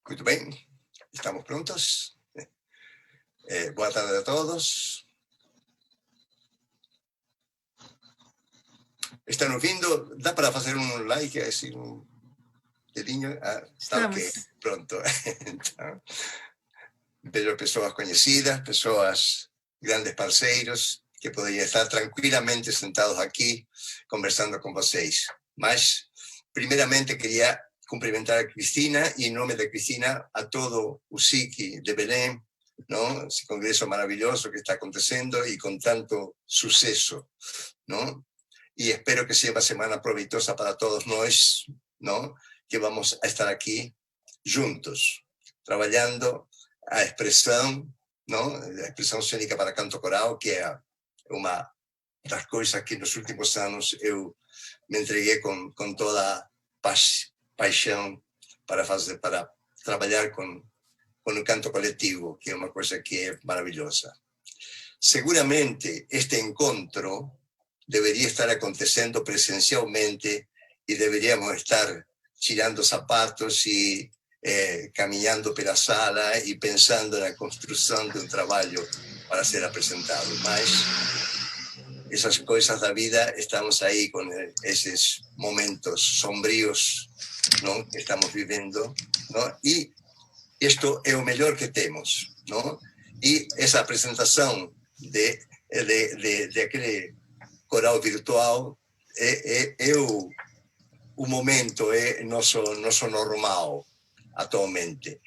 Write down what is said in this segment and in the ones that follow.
Muito bem, estamos prontos. Boa tarde a todos. Estão ouvindo? Dá para fazer um like, assim, um dedinho? Está ok, pronto. Então, vejo pessoas conhecidas, pessoas, grandes parceiros, que poderiam estar tranquilamente sentados aqui, conversando com vocês. Mas, primeiramente, queria cumprimentar a Cristina, e em nome da Cristina, a todo o SIC de Belém, não? Esse congresso maravilhoso que está acontecendo e com tanto sucesso, não? E espero que seja uma semana proveitosa para todos nós, não? Que vamos a estar aqui juntos, trabalhando a expressão, não? A expressão cênica para canto coral, que é uma das coisas que nos últimos anos eu me entreguei com toda paixão para fazer, para trabalhar com o canto coletivo, que é uma coisa que é maravilhosa. Seguramente este encontro deveria estar acontecendo presencialmente e deveríamos estar tirando sapatos e caminhando pela sala e pensando na construção de um trabalho para ser apresentado. Mas essas coisas da vida, estamos aí com esses momentos sombrios, não? Que estamos vivendo, não? E isto é o melhor que temos, não? E essa apresentação de aquele coral virtual é o momento, é nosso normal atualmente.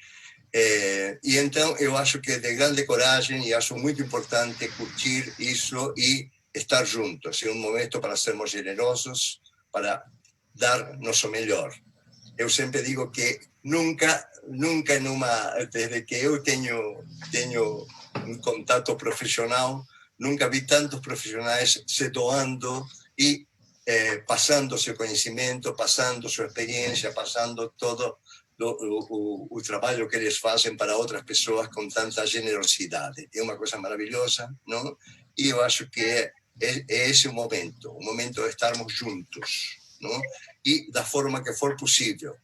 E então eu acho que é de grande coragem e acho muito importante curtir isso e estar juntos. É um momento para sermos generosos, para dar nosso melhor. Eu sempre digo que nunca desde que eu tenho um contato profissional, nunca vi tantos profissionais se doando e passando seu conhecimento, passando sua experiência, passando todo o trabalho que eles fazem para outras pessoas com tanta generosidade. É uma coisa maravilhosa, não? E eu acho que é esse o momento de estarmos juntos, não? E da forma que for possível.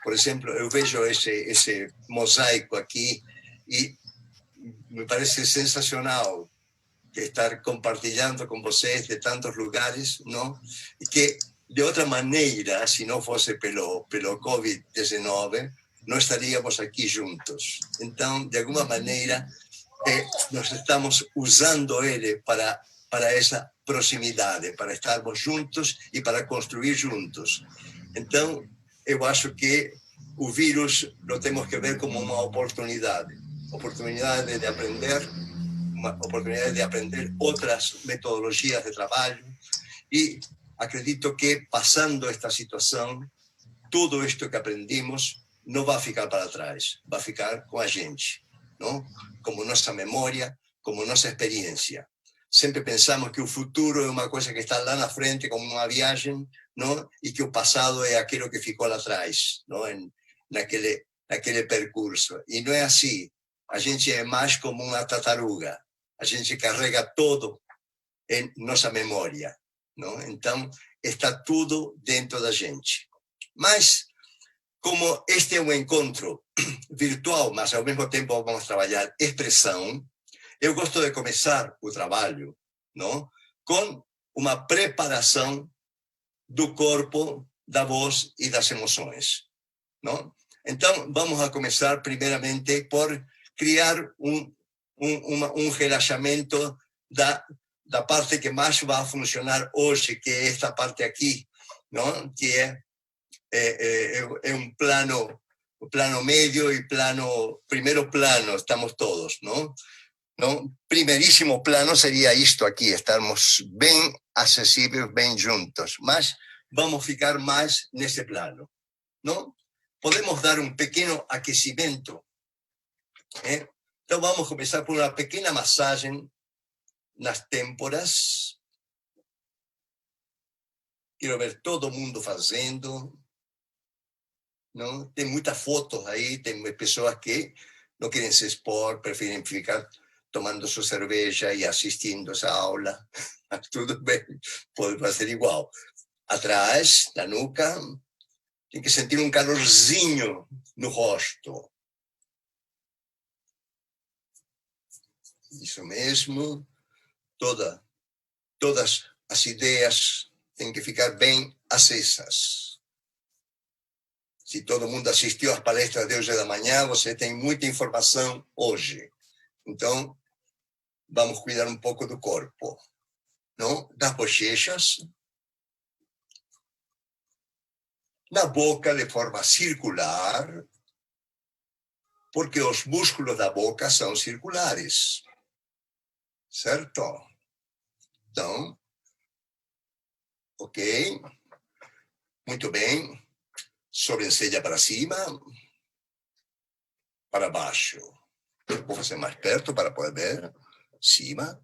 Por exemplo, eu vejo esse mosaico aqui e me parece sensacional estar compartilhando com vocês de tantos lugares, não? E que, de outra maneira, se não fosse pelo Covid-19, não estaríamos aqui juntos. Então, de alguma maneira, nós estamos usando ele para essa proximidade, para estarmos juntos e para construir juntos. Então, eu acho que o vírus lo temos que ver como uma oportunidade de aprender, uma oportunidade de aprender outras metodologias de trabalho, e acredito que, passando esta situação, tudo isto que aprendimos não vai ficar para trás, vai ficar com a gente, não? Como nossa memória, como nossa experiência. Sempre pensamos que o futuro é uma coisa que está lá na frente, como uma viagem, não? E que o passado é aquilo que ficou lá atrás, não? Naquele percurso. E não é assim. A gente é mais como uma tartaruga. A gente carrega todo em nossa memória, não? Então, está tudo dentro da gente. Mas, como este é um encontro virtual, mas ao mesmo tempo vamos trabalhar expressão, eu gosto de começar o trabalho, não? Com uma preparação do corpo, da voz e das emoções, não? Então, vamos a começar primeiramente por criar um relaxamento da parte que mais vai funcionar hoje, que é esta parte aqui, não? Que é um plano médio e primeiro plano, estamos todos, não? ¿No? Primerísimo plano sería esto aquí, estarmos bem acessíveis, bem juntos, mas vamos ficar mais nesse plano, não? Podemos dar um pequeno aquecimento, ¿eh? Então vamos começar por uma pequena massagem nas têmporas. Quero ver todo mundo fazendo, não? Tem muitas fotos aí, tem pessoas que não querem se expor, preferem ficar tomando sua cerveja e assistindo essa aula. Tudo bem, pode fazer igual. Atrás, na nuca, tem que sentir um calorzinho no rosto. Isso mesmo. Todas as ideias têm que ficar bem acesas. Se todo mundo assistiu às palestras de hoje da manhã, você tem muita informação hoje. Então, vamos cuidar um pouco do corpo, não? Das bochechas, na boca de forma circular, porque os músculos da boca são circulares, certo? Então, ok, muito bem, sobrancelha para cima, para baixo. Vou fazer mais perto para poder ver. Cima,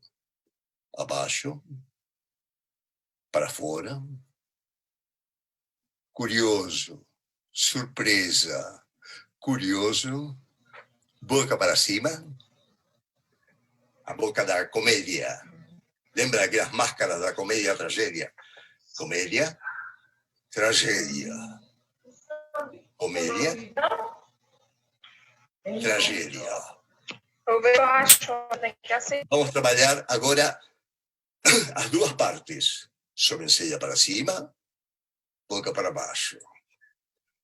abaixo, para fora. Curioso, surpresa, curioso. Boca para cima. A boca da comédia. Lembra aquelas máscaras da comédia, tragédia? Comédia, tragédia. Comédia, tragédia. Vamos trabalhar agora as duas partes. Sobrancelha para cima, boca para baixo.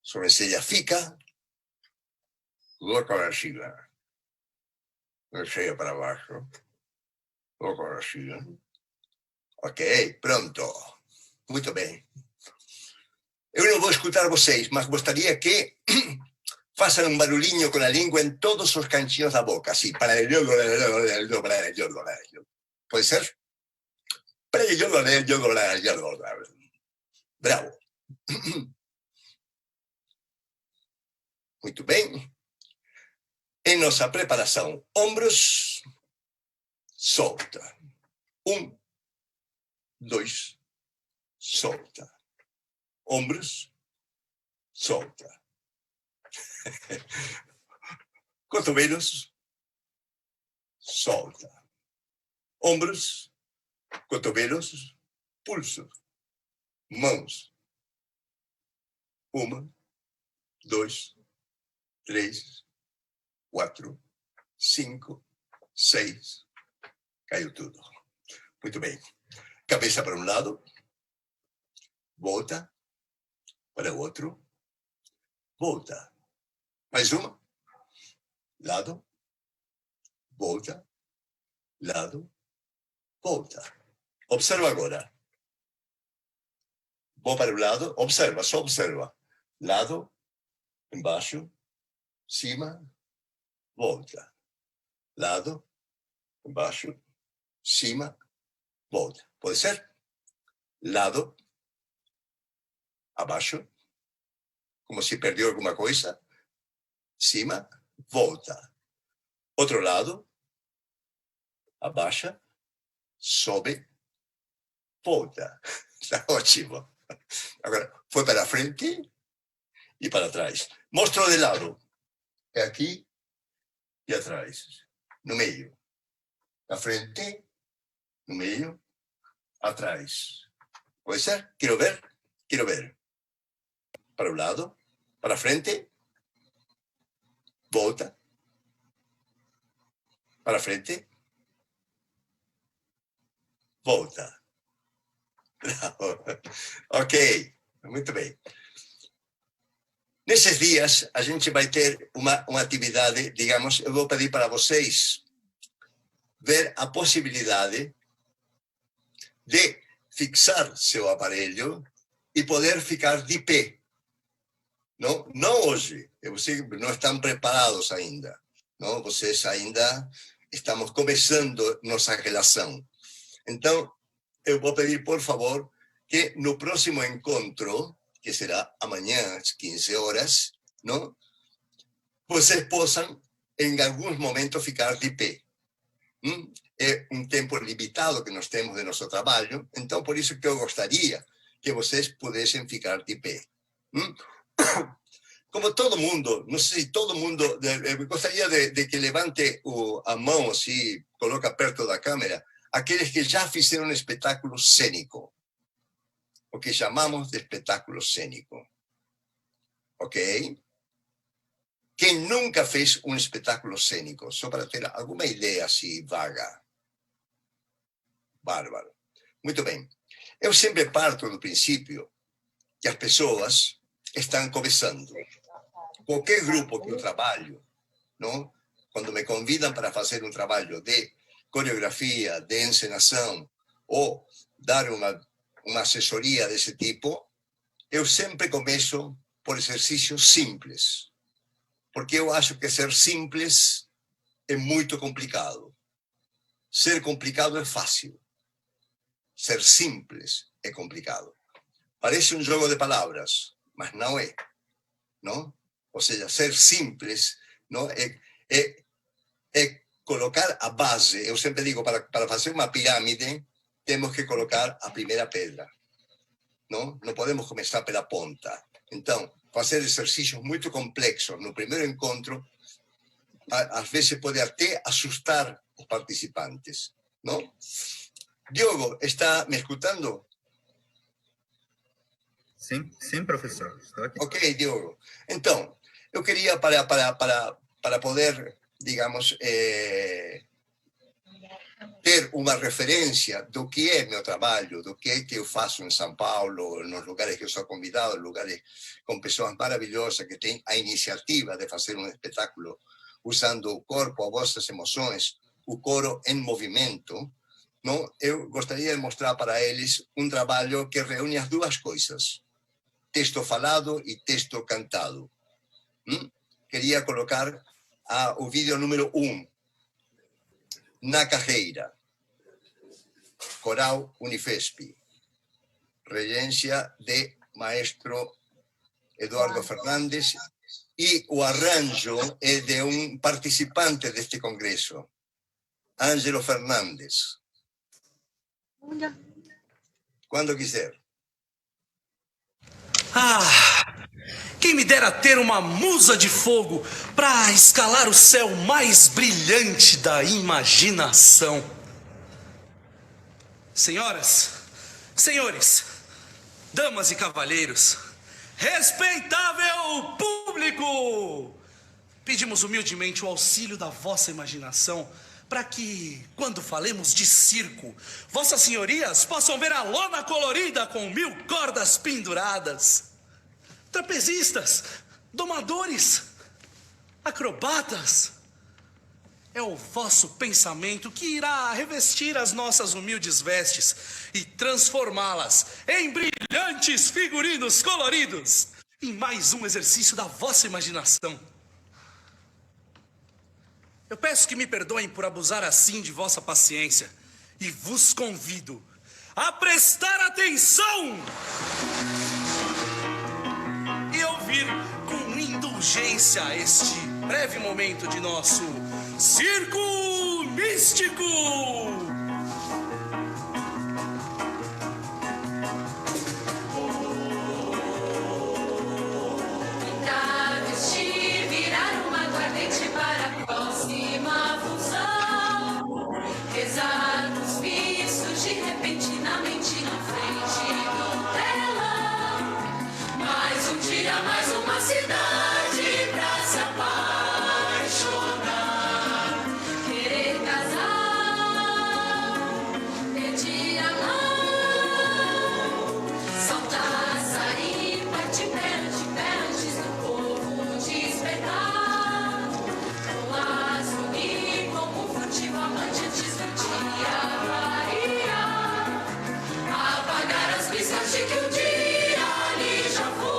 Sobrancelha fica, boca para cima. Sobrancelha para baixo, boca para cima. Ok, pronto. Muito bem. Eu não vou escutar vocês, mas gostaria que façam um barulhinho com a língua em todos os cantinhos da boca, assim, para pode ser? Bravo. Muito bem. Em nossa preparação, ombros, solta. 1, 2, solta. Ombros, solta. Cotovelos, solta. Ombros, cotovelos, pulso. Mãos. 1, 2, 3, 4, 5, 6. Caiu tudo. Muito bem. Cabeça para um lado. Volta. Para o outro. Volta. Mais uma. Lado. volta, lado, volta. Observa agora. Vou para o lado, observa, só observa. Lado, embaixo, cima, volta. Lado, embaixo, cima, volta. Pode ser? Lado, abaixo, como se perdeu alguma coisa. Cima, volta. Outro lado, abaixa, sobe, volta. Está ótimo. Agora, foi para frente e para trás. Mostrou de lado. É aqui e atrás. No meio. Na frente, no meio, atrás. Pode ser? Quero ver? Quero ver. Para o lado, para frente, volta. Para frente, volta. Ok, muito bem. Nesses dias, a gente vai ter uma atividade, digamos, eu vou pedir para vocês ver a possibilidade de fixar seu aparelho e poder ficar de pé. Não hoje, vocês não estão preparados ainda. Não? Vocês ainda estamos começando nossa relação. Então, eu vou pedir, por favor, que no próximo encontro, que será amanhã às 15 horas, não? Vocês possam, em alguns momentos, ficar de pé. É um tempo limitado que nós temos de nosso trabalho, então por isso que eu gostaria que vocês pudessem ficar de pé. Como todo mundo, não sei se todo mundo, eu gostaria de que levante a mão, assim, coloca perto da câmera, aqueles que já fizeram um espetáculo cênico, o que chamamos de espetáculo cênico. Ok? Quem nunca fez um espetáculo cênico, só para ter alguma ideia assim vaga? Bárbaro. Muito bem. Eu sempre parto do princípio que as pessoas estão começando. Qualquer grupo que eu trabalho, não? Quando me convidam para fazer um trabalho de coreografia, de encenação, ou dar uma assessoria desse tipo, eu sempre começo por exercícios simples. Porque eu acho que ser simples é muito complicado. Ser complicado é fácil. Ser simples é complicado. Parece um jogo de palavras, mas não é. Não? Ou seja, ser simples não é colocar a base. Eu sempre digo, para fazer uma pirâmide, temos que colocar a primeira pedra. Não podemos começar pela ponta. Então, fazer exercícios muito complexos no primeiro encontro, às vezes pode até assustar os participantes. Não? Diogo, está me escutando? Sim, professor. Estou aqui. Ok, Diogo. Então, eu queria, para poder, digamos, ter uma referência do que é meu trabalho, do que é que eu faço em São Paulo, nos lugares que eu sou convidado, lugares com pessoas maravilhosas que têm a iniciativa de fazer um espetáculo usando o corpo, as vossas emoções, o coro em movimento, não? Eu gostaria de mostrar para eles um trabalho que reúne as duas coisas, texto falado e texto cantado. Queria colocar o vídeo número 1, Na Carreira, Coral Unifesp, regência de maestro Eduardo Fernández, e o arranjo é de um participante deste congresso, Ângelo Fernandes. Quando quiser. Quem me dera ter uma musa de fogo para escalar o céu mais brilhante da imaginação. Senhoras, senhores, damas e cavalheiros, respeitável público! Pedimos humildemente o auxílio da vossa imaginação para que, quando falemos de circo, vossas senhorias possam ver a lona colorida com 1000 cordas penduradas. Trapezistas, domadores, acrobatas, É o vosso pensamento que irá revestir as nossas humildes vestes e transformá-las em brilhantes figurinos coloridos. Em mais um exercício da vossa imaginação. Eu peço que me perdoem por abusar assim de vossa paciência e vos convido a prestar atenção e ouvir com indulgência este breve momento de nosso Circo Místico. Mais uma cidade pra se apaixonar, querer casar, pedir a mão, saltar, sair, partir pé antes do povo despertar, pular, subir como um furtivo amante antes do dia clarear, apagar as pistas de que um dia ali já foi.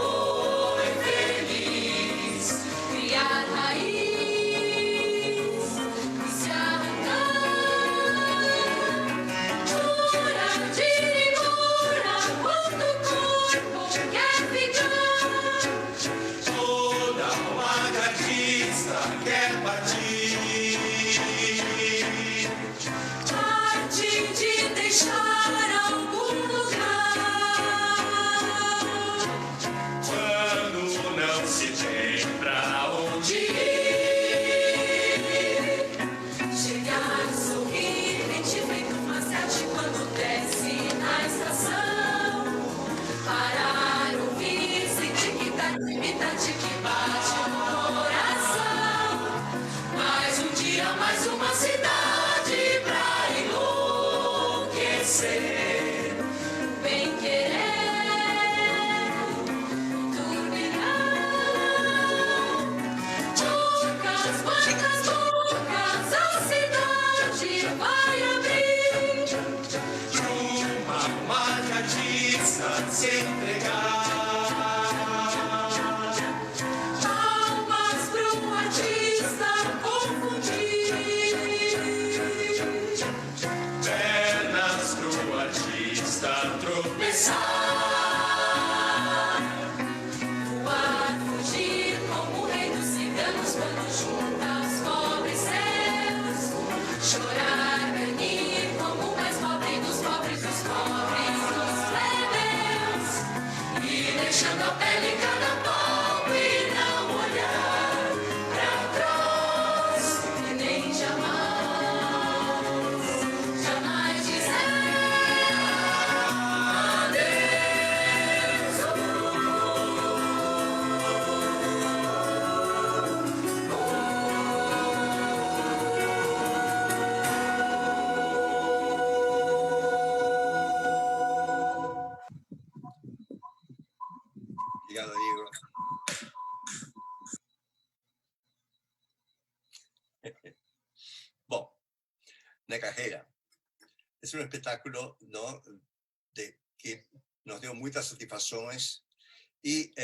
Mais uma cidade pra enlouquecer, bem querer, turbilhão, bocas, bocas, bocas, a cidade vai abrir, uma marcadista se entregar. Voar, fugir como o rei dos ciganos quando junta os pobres céus, chorar, ganhar como o mais pobre dos pobres dos plebeus, e deixando a pele em cada palmo e não olhar pra trás e nem jamais dizer Obrigado, Diego. Bom, na carreira, é um espetáculo que nos deu muitas satisfações e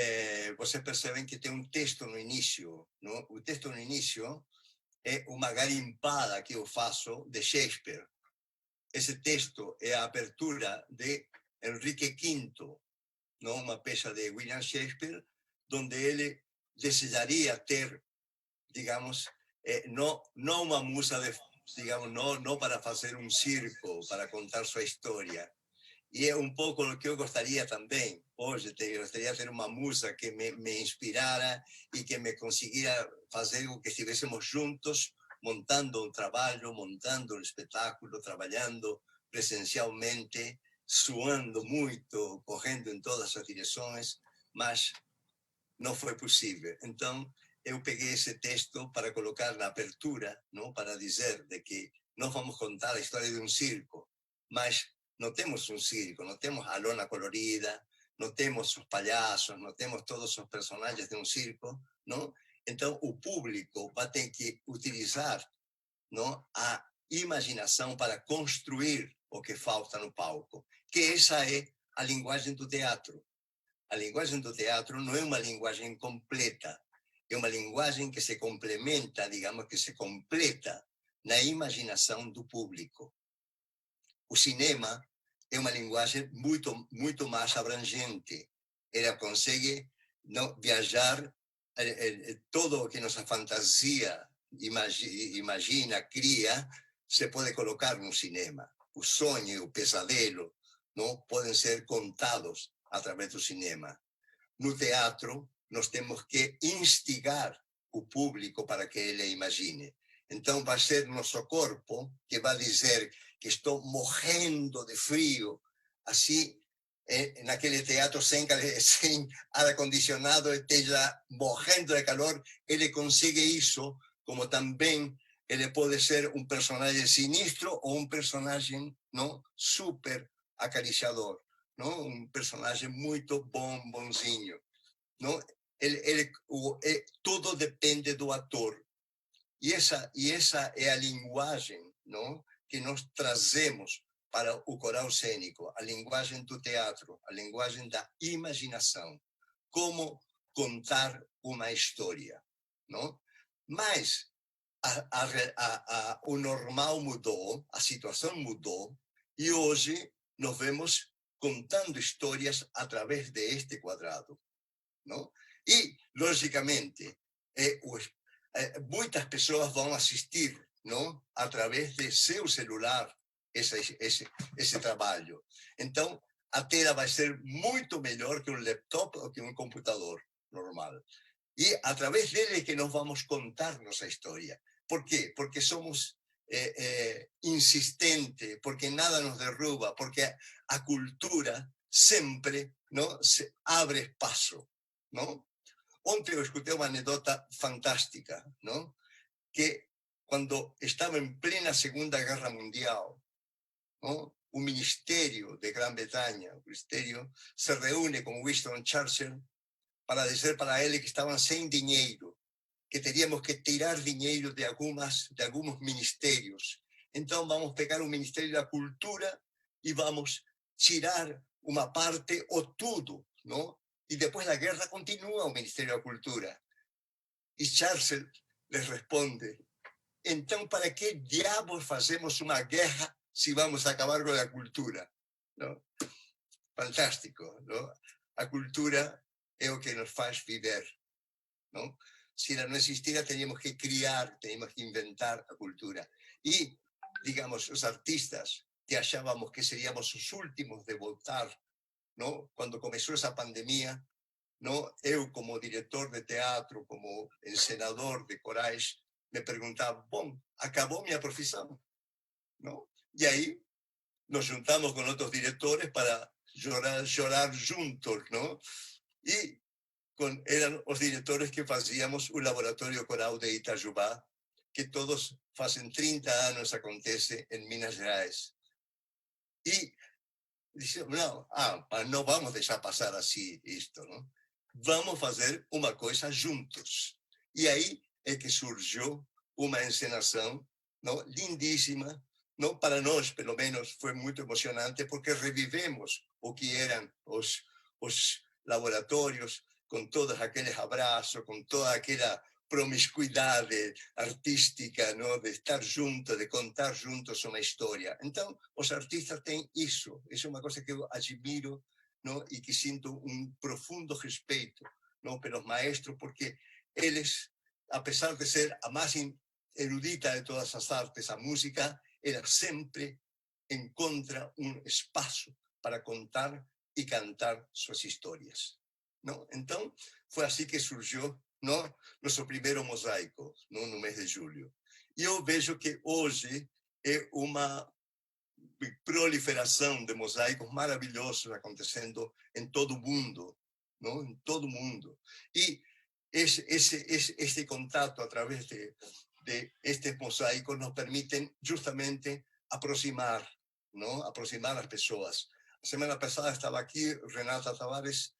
vocês percebem que tem um texto no início. Não? O texto no início é uma garimpada que eu faço de Shakespeare. Esse texto é a abertura de Enrique V, não? Uma peça de William Shakespeare, onde ele desejaria ter, digamos, não uma musa, digamos, não para fazer um circo, para contar sua história. E é um pouco o que eu gostaria também. Hoje, gostaria de ter uma musa que me inspirara e que me conseguira fazer com que estivéssemos juntos, montando um trabalho, montando um espetáculo, trabalhando presencialmente, suando muito, correndo em todas as direções, mas não foi possível. Então, eu peguei esse texto para colocar na abertura, não, para dizer de que nós vamos contar a história de um circo, mas não temos um circo, não temos a lona colorida, não temos os palhaços, não temos todos os personagens de um circo, não? Então, o público vai ter que utilizar não, a imaginação para construir o que falta no palco, que essa é a linguagem do teatro. A linguagem do teatro não é uma linguagem completa, é uma linguagem que se complementa, digamos que se completa na imaginação do público. O cinema é uma linguagem muito mais abrangente. Ela consegue viajar todo o que nossa fantasia imagina, cria, se pode colocar no cinema. O sonho e o pesadelo não podem ser contados através do cinema. No teatro, nós temos que instigar o público para que ele imagine. Então, vai ser nosso corpo que vai dizer que estou morrendo de frio, assim, naquele teatro sem ar-condicionado, esteja morrendo de calor, ele consegue isso, como também ele pode ser um personagem sinistro ou um personagem não, super acariciador, não? Um personagem muito bonzinho. Não? Tudo depende do ator. E essa é a linguagem, não? Que nós trazemos para o coral cênico, a linguagem do teatro, a linguagem da imaginação. Como contar uma história. Não? Mas o normal mudou, a situação mudou, e hoje nós vemos contando histórias através deste quadrado. Não? E, logicamente, muitas pessoas vão assistir, não? Através de seu celular esse trabalho. Então, a tela vai ser muito melhor que um laptop ou que um computador normal. E, através dele, que nós vamos contar nossa história. Por quê? Porque somos insistentes, porque nada nos derruba, porque a cultura sempre não, se abre espaço. Não? Ontem eu escutei uma anedota fantástica, não? Que quando estava em plena Segunda Guerra Mundial, não? O Ministério de Grã-Bretanha, o Ministério, se reúne com Winston Churchill para dizer para ele que estavam sem dinheiro, que teríamos que tirar dinheiro de alguns ministérios. Então vamos pegar o Ministério da Cultura e vamos tirar uma parte ou tudo, não? E depois da guerra continua o Ministério da Cultura. E Churchill les responde: então, para que diabos fazemos uma guerra se vamos acabar com a cultura? Não? Fantástico, não? A cultura é o que nos faz viver. Não? Se ela não existira, teríamos que criar, teríamos que inventar a cultura. E, digamos, os artistas que achávamos que seríamos os últimos de voltar, não? Quando começou essa pandemia, não? Eu, como diretor de teatro, como encenador de corais, me perguntava: bom, acabou minha profissão, não? E aí nos juntamos com outros diretores para chorar juntos, não? E eram os diretores que fazíamos o Laboratório Coral de Itajubá, que todos fazem 30 anos acontece em Minas Gerais. E dizíamos: não vamos deixar passar assim isto, não? Vamos fazer uma coisa juntos. E aí é que surgiu uma encenação, não, lindíssima, não, para nós, pelo menos, foi muito emocionante, porque revivemos o que eram os laboratórios, com todos aqueles abraços, com toda aquela promiscuidade artística, não, de estar juntos, de contar juntos uma história. Então, os artistas têm isso. Isso é uma coisa que eu admiro, não, e que sinto um profundo respeito, não, pelos maestros, porque eles, apesar de ser a mais erudita de todas as artes, a música, ela sempre encontra um espaço para contar e cantar suas histórias. Não? Então, foi assim que surgiu, não, nosso primeiro mosaico, não, no mês de julho. E eu vejo que hoje é uma proliferação de mosaicos maravilhosos acontecendo em todo o mundo, não? Em todo o mundo. E este contato através de estes mosaicos nos permitem justamente aproximar, não? Aproximar as pessoas. A semana passada estava aqui Renata Tavares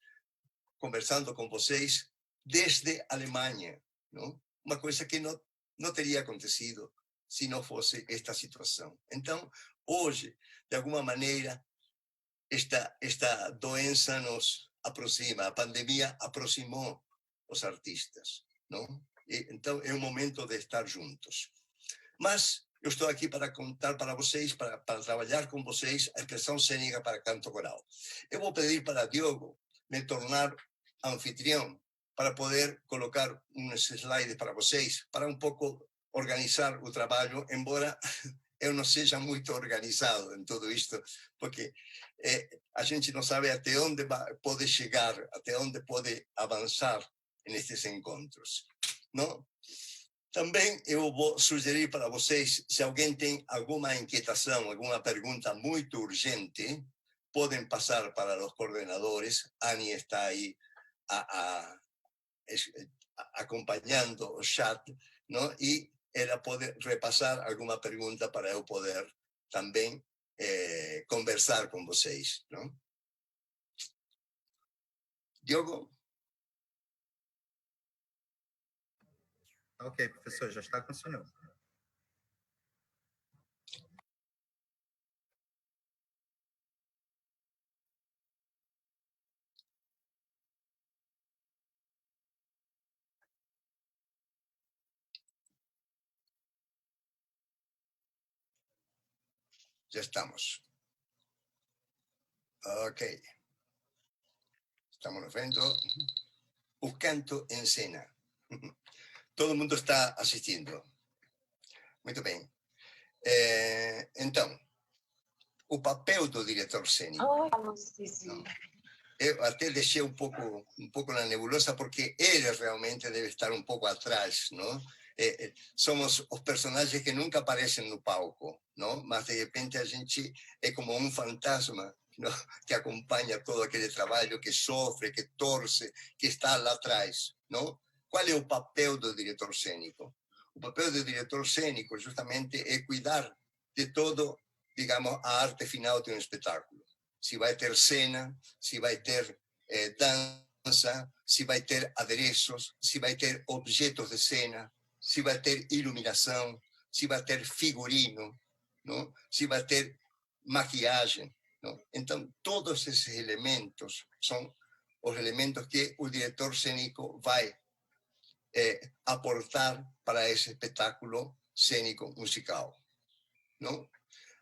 conversando com vocês desde a Alemanha, não? Uma coisa que não teria acontecido. se não fosse esta situação. Então, hoje, de alguma maneira, esta doença nos aproxima, a pandemia aproximou os artistas, não? Então, é o momento de estar juntos. Mas eu estou aqui para contar para vocês, para trabalhar com vocês a expressão cênica para canto coral. Eu vou pedir para Diogo me tornar anfitrião para poder colocar uns slides para vocês, para um pouco organizar o trabalho, embora eu não seja muito organizado em tudo isto, porque a gente não sabe até onde pode chegar, até onde pode avançar nestes encontros, não? Também eu vou sugerir para vocês, se alguém tem alguma inquietação, alguma pergunta muito urgente, podem passar para os coordenadores. Annie está aí acompanhando o chat, não? E ela pode repassar alguma pergunta para eu poder também conversar com vocês, não? Diogo? Ok, professor, já está com o senhor. Já estamos. Ok. Estamos vendo o canto em cena. Todo mundo está assistindo. Muito bem. Então, o papel do diretor cênico. Não? Eu até deixei um pouco na nebulosa, porque ele realmente deve estar um pouco atrás, não? Somos os personagens que nunca aparecem no palco, não? Mas de repente a gente é como um fantasma, não? Que acompanha todo aquele trabalho, que sofre, que torce, que está lá atrás, não? Qual é o papel do diretor cênico? O papel do diretor cênico justamente é cuidar de todo, digamos, a arte final de um espetáculo. Se vai ter cena, se vai ter dança, se vai ter adereços, se vai ter objetos de cena, se vai ter iluminação, se vai ter figurino, não? Se vai ter maquiagem, não? Então, todos esses elementos são os elementos que o diretor cênico vai aportar para esse espetáculo cênico musical, não?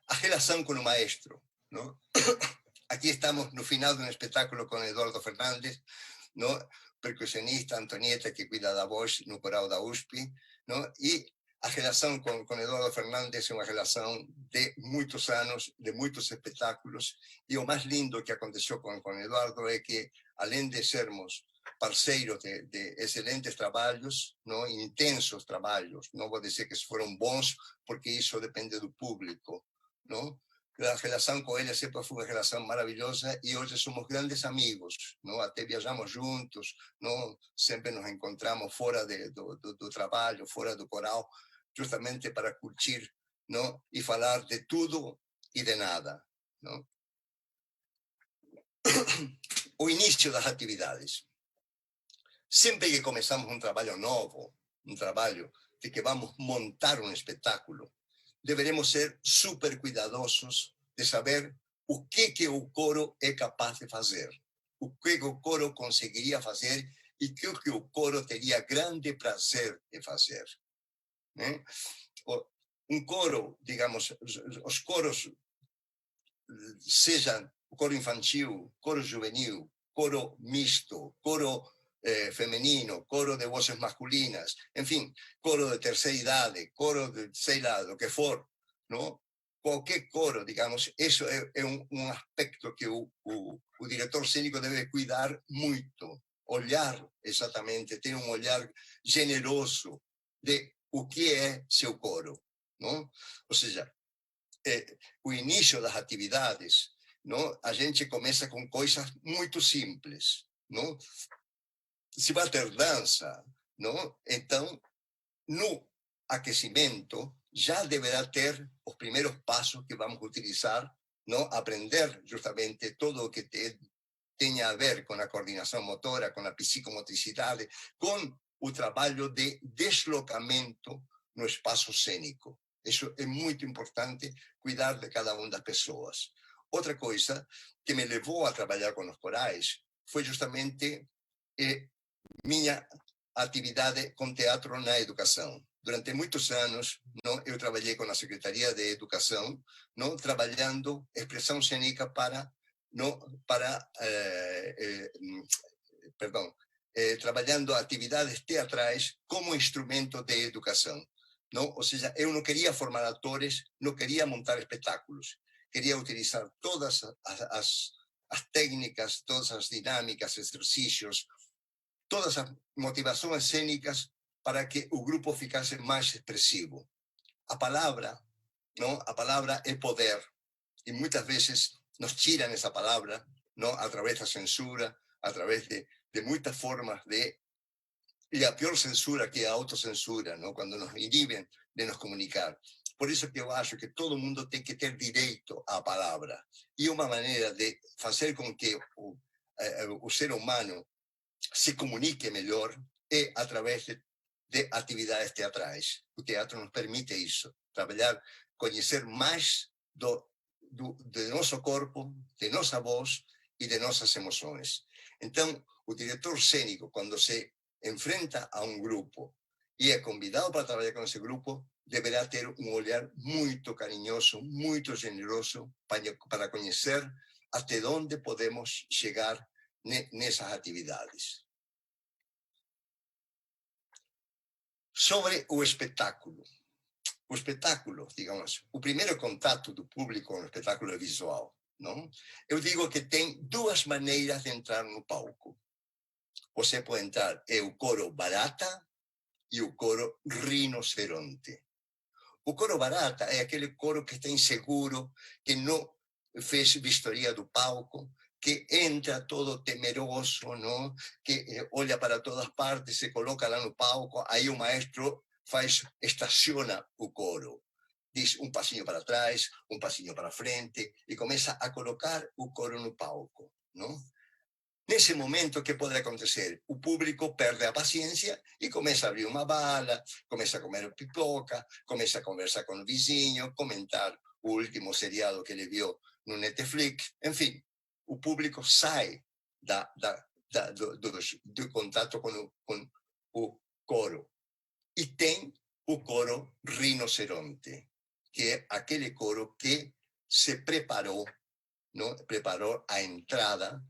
A relação com o maestro, não? Aqui estamos no final de um espetáculo com Eduardo Fernandes, não? Percussionista, Antonieta, que cuida da voz no coral da USP, não? E a relação com Eduardo Fernandes é uma relação de muitos anos, de muitos espetáculos, e o mais lindo que aconteceu com Eduardo é que, além de sermos parceiros de excelentes trabalhos, não? Intensos trabalhos, não vou dizer que foram bons, porque isso depende do público, não? A relação com ele sempre foi uma relação maravilhosa, e hoje somos grandes amigos, não? Até viajamos juntos, não? Sempre nos encontramos fora do trabalho, fora do coral, justamente para curtir, não? E falar de tudo e de nada, não? O início das atividades. Sempre que começamos um trabalho novo, um trabalho de que vamos montar um espetáculo, deveremos ser super cuidadosos de saber o que o coro é capaz de fazer, o que o coro conseguiria fazer e o que o coro teria grande prazer de fazer, né? Um coro, digamos, os coros, seja o coro infantil, coro juvenil, coro misto, coro femenino, coro de vozes masculinas, enfim, coro de terceira idade, coro de, sei lá, do que for, não? Qualquer coro, digamos, isso é um aspecto que o diretor cênico deve cuidar muito, olhar exatamente, ter um olhar generoso de o que é seu coro, não? Ou seja, o início das atividades, não? A gente começa com coisas muito simples, não? Se vai ter dança, não? Então, no aquecimento, já deverá ter os primeiros passos que vamos utilizar, não? Aprender justamente tudo o que tenha a ver com a coordenação motora, com a psicomotricidade, com o trabalho de deslocamento no espaço cênico. Isso é muito importante, cuidar de cada uma das pessoas. Outra coisa que me levou a trabalhar com os corais foi justamente minha atividade com teatro na educação. Durante muitos anos, não, eu trabalhei com a Secretaria de Educação, não, trabalhando expressão cênica para, não, para perdão, trabalhando atividades teatrais como instrumento de educação. Não? Ou seja, eu não queria formar atores, não queria montar espetáculos, queria utilizar todas as técnicas, todas as dinâmicas, exercícios, todas as motivações cênicas para que o grupo ficasse mais expressivo. A palavra, não? A palavra é poder, e muitas vezes nos tiram essa palavra, não? Através da censura, através de muitas formas de... E a pior censura que é a autocensura, não? Quando nos inibem de nos comunicar. Por isso que eu acho que todo mundo tem que ter direito à palavra. E uma maneira de fazer com que o ser humano se comunique melhor é através de atividades teatrais. O teatro nos permite isso, trabalhar, conhecer mais de nosso corpo, de nossa voz e de nossas emoções. Então, o diretor cênico, quando se enfrenta a um grupo e é convidado para trabalhar com esse grupo, deverá ter um olhar muito carinhoso, muito generoso, para conhecer até onde podemos chegar nessas atividades. Sobre o espetáculo. O espetáculo, digamos, o primeiro contato do público com o espetáculo é visual, não? Eu digo que tem duas maneiras de entrar no palco. Você pode entrar, é o coro barata e o coro rinoceronte. O coro barata é aquele coro que está inseguro, que não fez vistoria do palco, que entra todo temeroso, não? Que olha para todas partes, se coloca lá no palco, aí o maestro estaciona o coro. Diz um passinho para trás, um passinho para frente, e começa a colocar o coro no palco, não? Nesse momento, o que pode acontecer? O público perde a paciência e começa a abrir uma bala, começa a comer pipoca, começa a conversar com o vizinho, comentar o último seriado que ele viu no Netflix. Enfim, o público sai do contato com o coro. E tem o coro rinoceronte, que é aquele coro que se preparou, não? Preparou a entrada.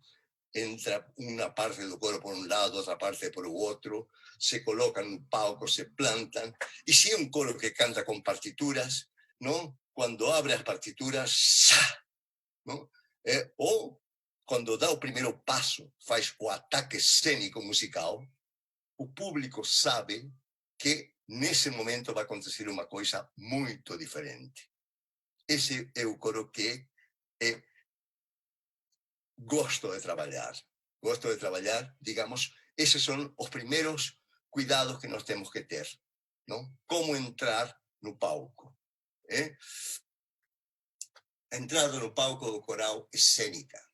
Entra una parte del coro por un lado, otra parte por otro, se colocan en un palco, se plantan. Y si es un coro que canta con partituras, ¿no? Cuando abre las partituras, ¡sa! ¿No? O cuando da o primeiro passo, faz o ataque cênico musical, o público sabe que nesse momento vai acontecer uma coisa muito diferente. Esse é o coro que gosto de trabalhar. Gosto de trabalhar, digamos, esses são os primeiros cuidados que nós temos que ter, não? Como entrar no palco. A entrada no palco do coral é cênica,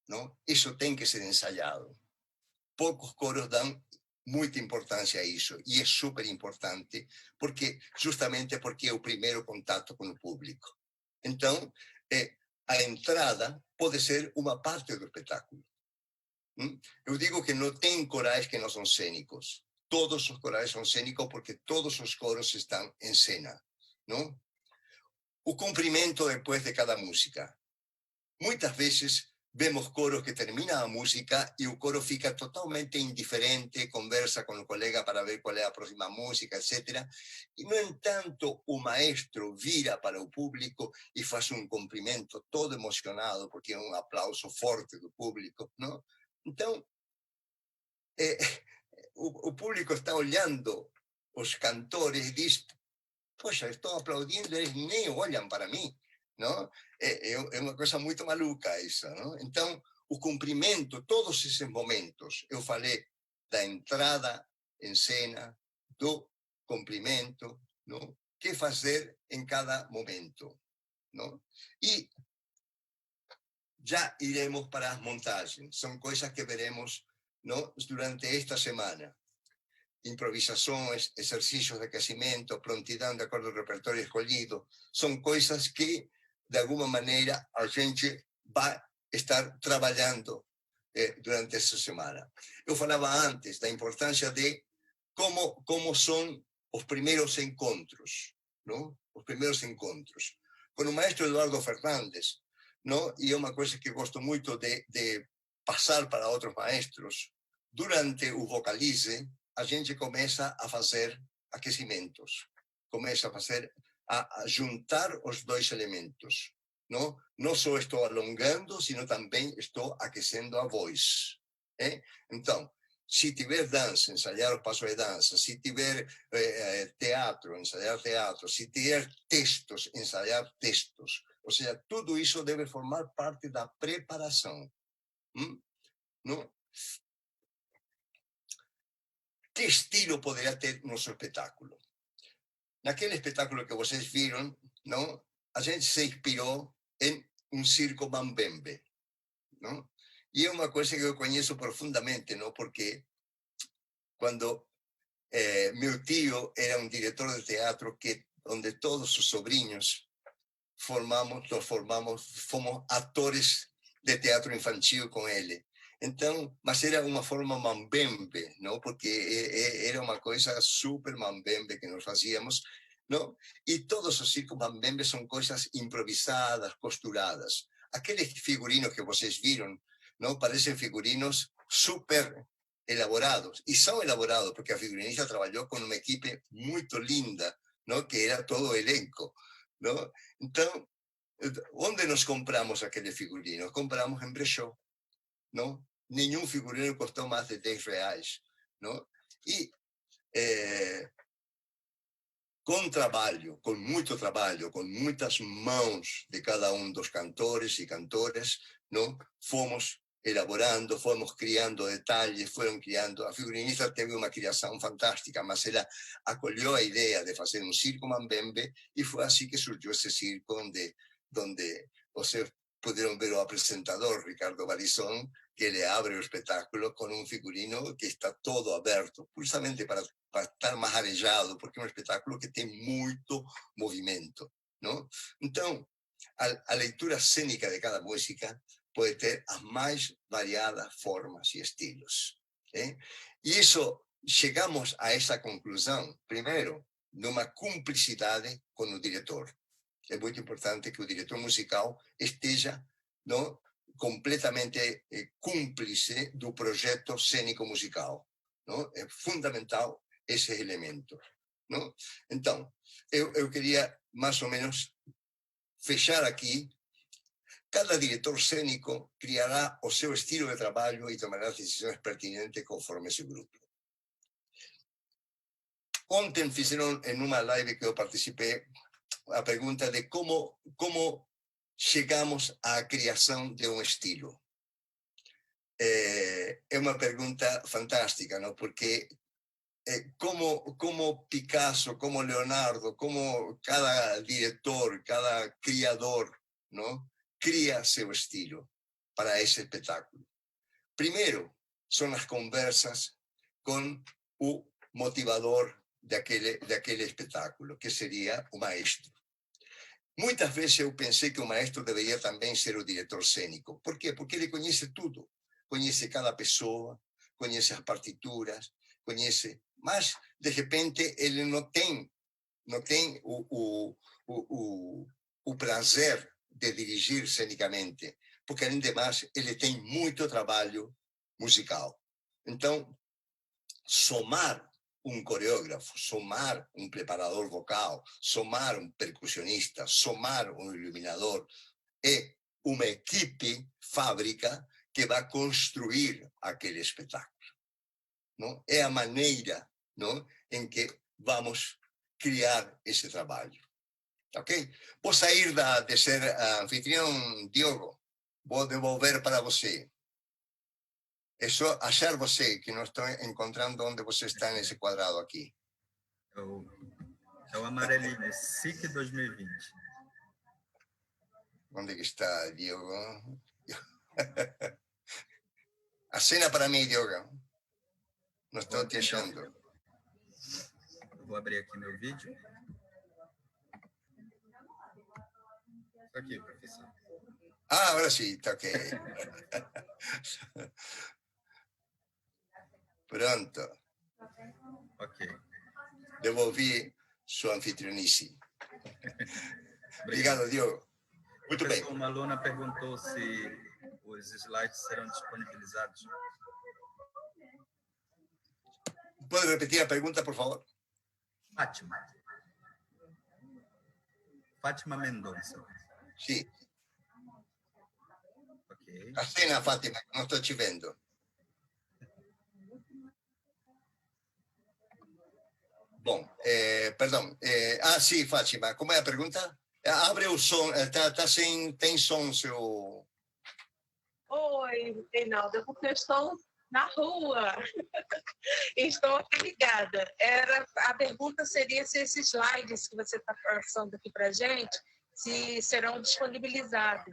não? Isso tem que ser ensaiado. Poucos coros dão muita importância a isso, e é super importante, justamente porque é o primeiro contato com o público. Então, a entrada pode ser uma parte do espetáculo. Eu digo que não tem corais que não são cênicos. Todos os corais são cênicos porque todos os coros estão em cena, não? O cumprimento depois de cada música. Muitas vezes vemos coros que termina a música e o coro fica totalmente indiferente, conversa com o colega para ver qual é a próxima música, etc. E, no entanto, o maestro vira para o público e faz um cumprimento todo emocionado, porque é um aplauso forte do público, não? Então, o público está olhando os cantores e diz: poxa, estou aplaudindo, eles nem olham para mim, não? É uma coisa muito maluca isso, não? Então, o cumprimento, todos esses momentos, eu falei da entrada em cena, do cumprimento, não? Que fazer em cada momento, não? E já iremos para as montagens, são coisas que veremos, não? Durante esta semana. improvisações, exercícios de aquecimento, prontidão de acordo com o repertório escolhido, são coisas que, de alguma maneira, a gente vai estar trabalhando durante essa semana. Eu falava antes da importância de como são os primeiros encontros, não? Os primeiros encontros. Com o maestro Eduardo Fernandes, não? E é uma coisa que gosto muito de passar para outros maestros. Durante o vocalize, a gente começa a fazer aquecimentos, começa a juntar os dois elementos. Não só estou alongando, sino também estou aquecendo a voz. Então, se tiver dança, ensaiar o passo de dança, se tiver teatro, ensaiar teatro, se tiver textos, ensaiar textos. Ou seja, tudo isso deve formar parte da preparação. Não? Que estilo poderia ter nosso espetáculo? Naquele espetáculo que vocês viram, não? A gente se inspirou em um circo mambembe, não? E é uma coisa que eu conheço profundamente, não? Porque quando meu tio era um diretor de teatro onde todos os sobrinhos fomos atores de teatro infantil com ele. Então, mas era uma forma mambembe, não? Porque era uma coisa super mambembe que nós fazíamos, não? E todos os circos mambembe são coisas improvisadas, costuradas. Aqueles figurinos que vocês viram, não? Parecem figurinos super elaborados. E são elaborados porque a figurinista trabalhou com uma equipe muito linda, não? Que era todo o elenco, não? Então, onde nós compramos aquele figurino? Compramos em brechó, não? Nenhum figurino custou mais de R$10, não? E com trabalho, com muito trabalho, com muitas mãos de cada um dos cantores e cantoras, não? Fomos elaborando, fomos criando detalhes, foram criando. A figurinista teve uma criação fantástica, mas ela acolheu a ideia de fazer um circo mambembe e foi assim que surgiu esse circo onde vocês puderam ver o apresentador, Ricardo Barizón, que ele abre o espetáculo com um figurino que está todo aberto, justamente para estar mais arejado, porque é um espetáculo que tem muito movimento, não? Então, a leitura cênica de cada música pode ter as mais variadas formas e estilos. E isso, chegamos a essa conclusão, primeiro, numa cumplicidade com o diretor. É muito importante que o diretor musical esteja, não, completamente cúmplice do projeto cênico musical, não? É fundamental esse elemento, não? Então, eu queria mais ou menos fechar aqui. Cada diretor cênico criará o seu estilo de trabalho e tomará as decisões pertinentes conforme esse grupo. Ontem fizeram em uma live que eu participei a pergunta de como chegamos à criação de um estilo. É uma pergunta fantástica, não? Porque como Picasso, como Leonardo, como cada diretor, cada criador, não? Cria seu estilo para esse espetáculo. Primeiro, são as conversas com o motivador daquele espetáculo, que seria o maestro. Muitas vezes eu pensei que o maestro deveria também ser o diretor cênico. Por quê? Porque ele conhece tudo. Conhece cada pessoa, conhece as partituras, conhece... Mas, de repente, ele não tem o prazer de dirigir cenicamente, porque, além de mais, ele tem muito trabalho musical. Então, somar um coreógrafo, somar um preparador vocal, somar um percussionista, somar um iluminador, é uma equipe fábrica que vai construir aquele espetáculo. Não? É a maneira, não, em que vamos criar esse trabalho. Ok? Vou sair de ser anfitrião, Diogo. Vou devolver para você. É só achar você, que não estou encontrando onde você está nesse quadrado aqui. É o amarelinho, é SIC 2020. Onde que está, Diogo? Acena para mim, Diogo. Não estou te achando. Vou abrir aqui meu vídeo. Aqui, professor. Ah, agora sim, tá ok. Pronto. Ok. Devolvi sua anfitrionice. Obrigado, Diogo. Muito bem. Professor, uma aluna perguntou se os slides serão disponibilizados. Pode repetir a pergunta, por favor? Fátima. Fátima Mendonça. Sim. Ok. Acena, Fátima, não estou te vendo. Bom, perdão. Sim, Fátima, como é a pergunta? Abre o som, tem som seu... Oi, Reinaldo, é porque eu estou na rua. Estou aqui ligada. A pergunta seria se esses slides que você está passando aqui para a gente, se serão disponibilizados.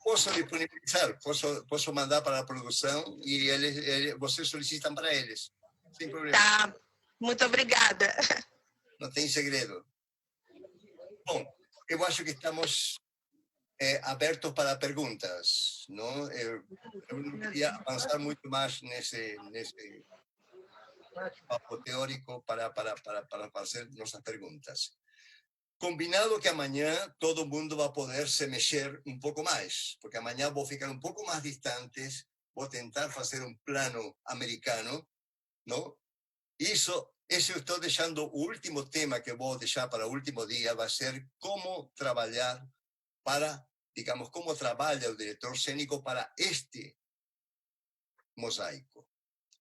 Posso disponibilizar, posso mandar para a produção e vocês solicitam para eles, sem problema. Tá, muito obrigada. Não tem segredo. Bom, eu acho que estamos abertos para perguntas, não? Eu não queria avançar muito mais nesse papo teórico para fazer nossas perguntas. Combinado que amanhã todo mundo vai poder se mexer um pouco mais, porque amanhã vou ficar um pouco mais distantes, vou tentar fazer um plano americano, não? Esse eu estou deixando o último tema que vou deixar para o último dia, vai ser como trabalhar para, digamos, como trabalha o diretor cênico para este mosaico.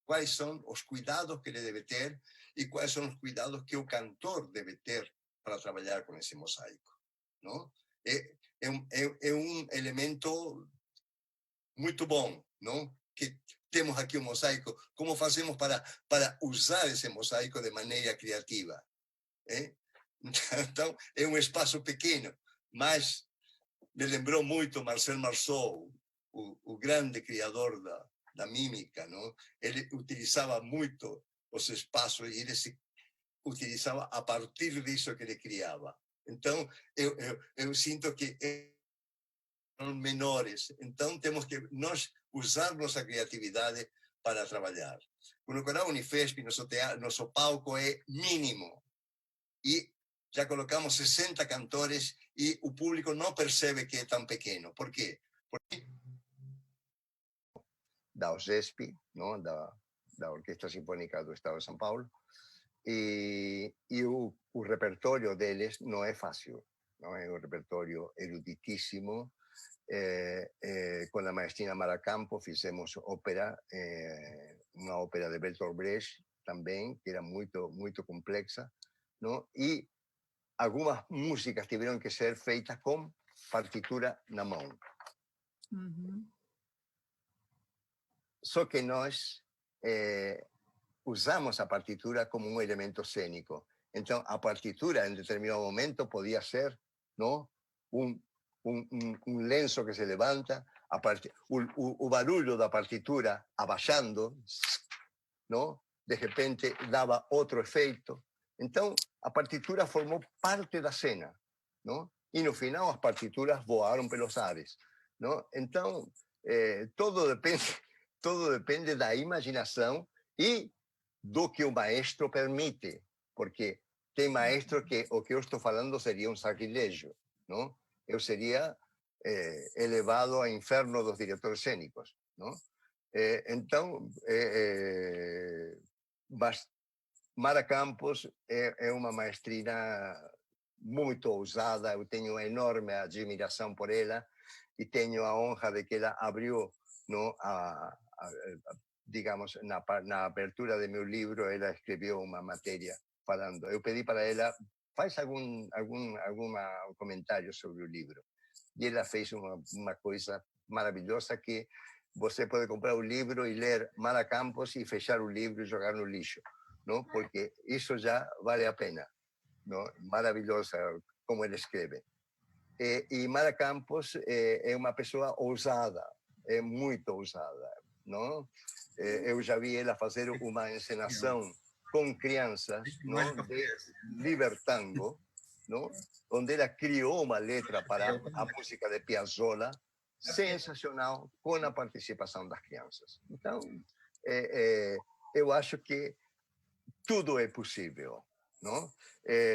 Quais são os cuidados que ele deve ter e quais são os cuidados que o cantor deve ter para trabalhar com esse mosaico, não? É um elemento muito bom, não? Que temos aqui um mosaico. Como fazemos para usar esse mosaico de maneira criativa? Então, é um espaço pequeno, mas me lembrou muito Marcel Marceau, o grande criador da mímica, não? Ele utilizava muito os espaços e ele se utilizava a partir disso que ele criava. Então, eu sinto que são menores. Então, temos que nós usar nossa criatividade para trabalhar. O Coral Unifesp, nosso palco é mínimo. E já colocamos 60 cantores e o público não percebe que é tão pequeno. Por quê? Porque da OSESP, não? Da Orquestra Sinfônica do Estado de São Paulo, e o repertório deles não é fácil, não é um repertório eruditíssimo. Com a maestrina Mara Campo fizemos ópera, uma ópera de Bertolt Brecht também, que era muito, muito complexa, não? E algumas músicas tiveram que ser feitas com partitura na mão. Uhum. Só que nós usamos a partitura como um elemento cênico. Então, a partitura, em determinado momento, podia ser, não? Um lenço que se levanta, o barulho da partitura abaixando, não? De repente, dava outro efeito. Então, a partitura formou parte da cena, não? E no final, as partituras voaram pelos ares, não? Então, tudo depende da imaginação e do que o maestro permite, porque tem maestro que o que eu estou falando seria um sacrilégio, não? Eu seria elevado ao inferno dos diretores cênicos, não? Então, Mara Campos é uma maestrina muito ousada, eu tenho uma enorme admiração por ela e tenho a honra de que ela abriu, não, digamos, na abertura de meu livro, ela escreveu uma matéria falando. Eu pedi para ela, faz algum comentário sobre o livro. E ela fez uma coisa maravilhosa que você pode comprar o livro e ler Mara Campos e fechar o livro e jogar no lixo, não? Porque isso já vale a pena, não? Maravilhosa como ele escreve. E Mara Campos é uma pessoa ousada, é muito ousada, não? Eu já vi ela fazer uma encenação com crianças, não, de Libertango, não, onde ela criou uma letra para a música de Piazzolla, sensacional, com a participação das crianças. Então, eu acho que tudo é possível. Não?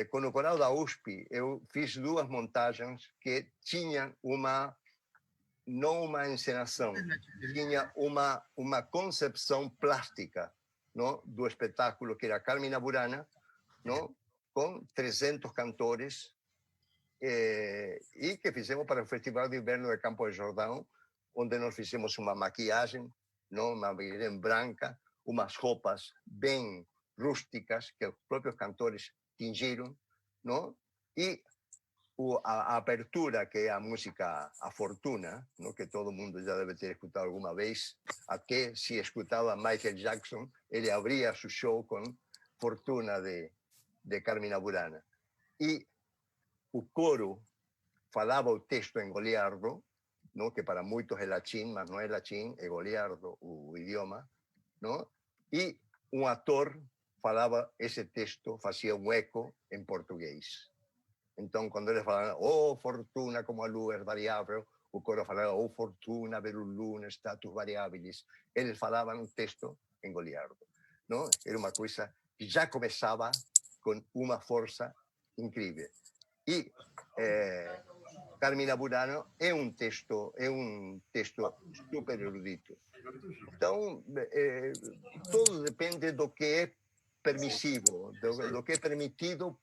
Com o coral da USP, eu fiz 2 montagens que tinham não uma encenação, tinha uma concepção plástica, não, do espetáculo, que era Carmina Burana, não, com 300 cantores, e que fizemos para o Festival de Inverno de Campo de Jordão, onde nós fizemos uma maquiagem, não, uma maquiagem branca, umas roupas bem rústicas que os próprios cantores tingiram, não? E a abertura, que é a música A Fortuna, não, que todo mundo já deve ter escutado alguma vez, até se escutava Michael Jackson, ele abria seu show com Fortuna de Carmina Burana. E o coro falava o texto em goliardo, não, que para muitos é latim, mas não é latim, é goliardo o idioma, não? E um ator falava esse texto, fazia um eco em português. Então, quando eles falavam, oh, fortuna, como a lua é variável, o coro falava, oh, fortuna, verum luna, status variabilis. Eles falavam um texto em goliardo. Não? Era uma coisa que já começava com uma força incrível. E Carmina Burana é um texto super erudito. Então, tudo depende do que é permissível, do que é permitido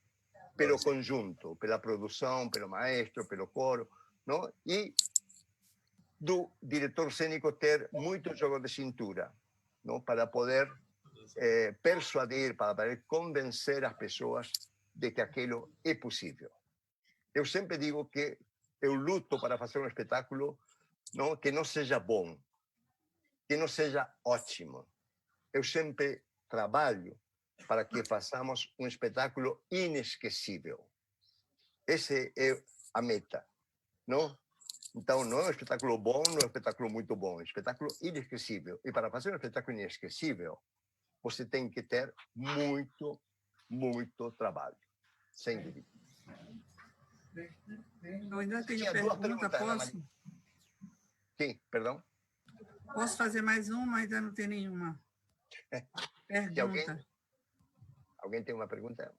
pelo conjunto, pela produção, pelo maestro, pelo coro, não? E do diretor cênico ter muito jogo de cintura, não? Para poder persuadir, para poder convencer as pessoas de que aquilo é possível. Eu sempre digo que eu luto para fazer um espetáculo, não, que não seja bom, que não seja ótimo. Eu sempre trabalho para que façamos um espetáculo inesquecível. Essa é a meta, não? Então, não é um espetáculo bom, não é um espetáculo muito bom, é um espetáculo inesquecível. E para fazer um espetáculo inesquecível, você tem que ter muito, muito trabalho, sem dúvida. Eu ainda tenho Tinha 2 pergunta, perguntas, posso? Sim, perdão? Posso fazer mais uma? Ainda não tem nenhuma pergunta. Alguém tem uma pergunta?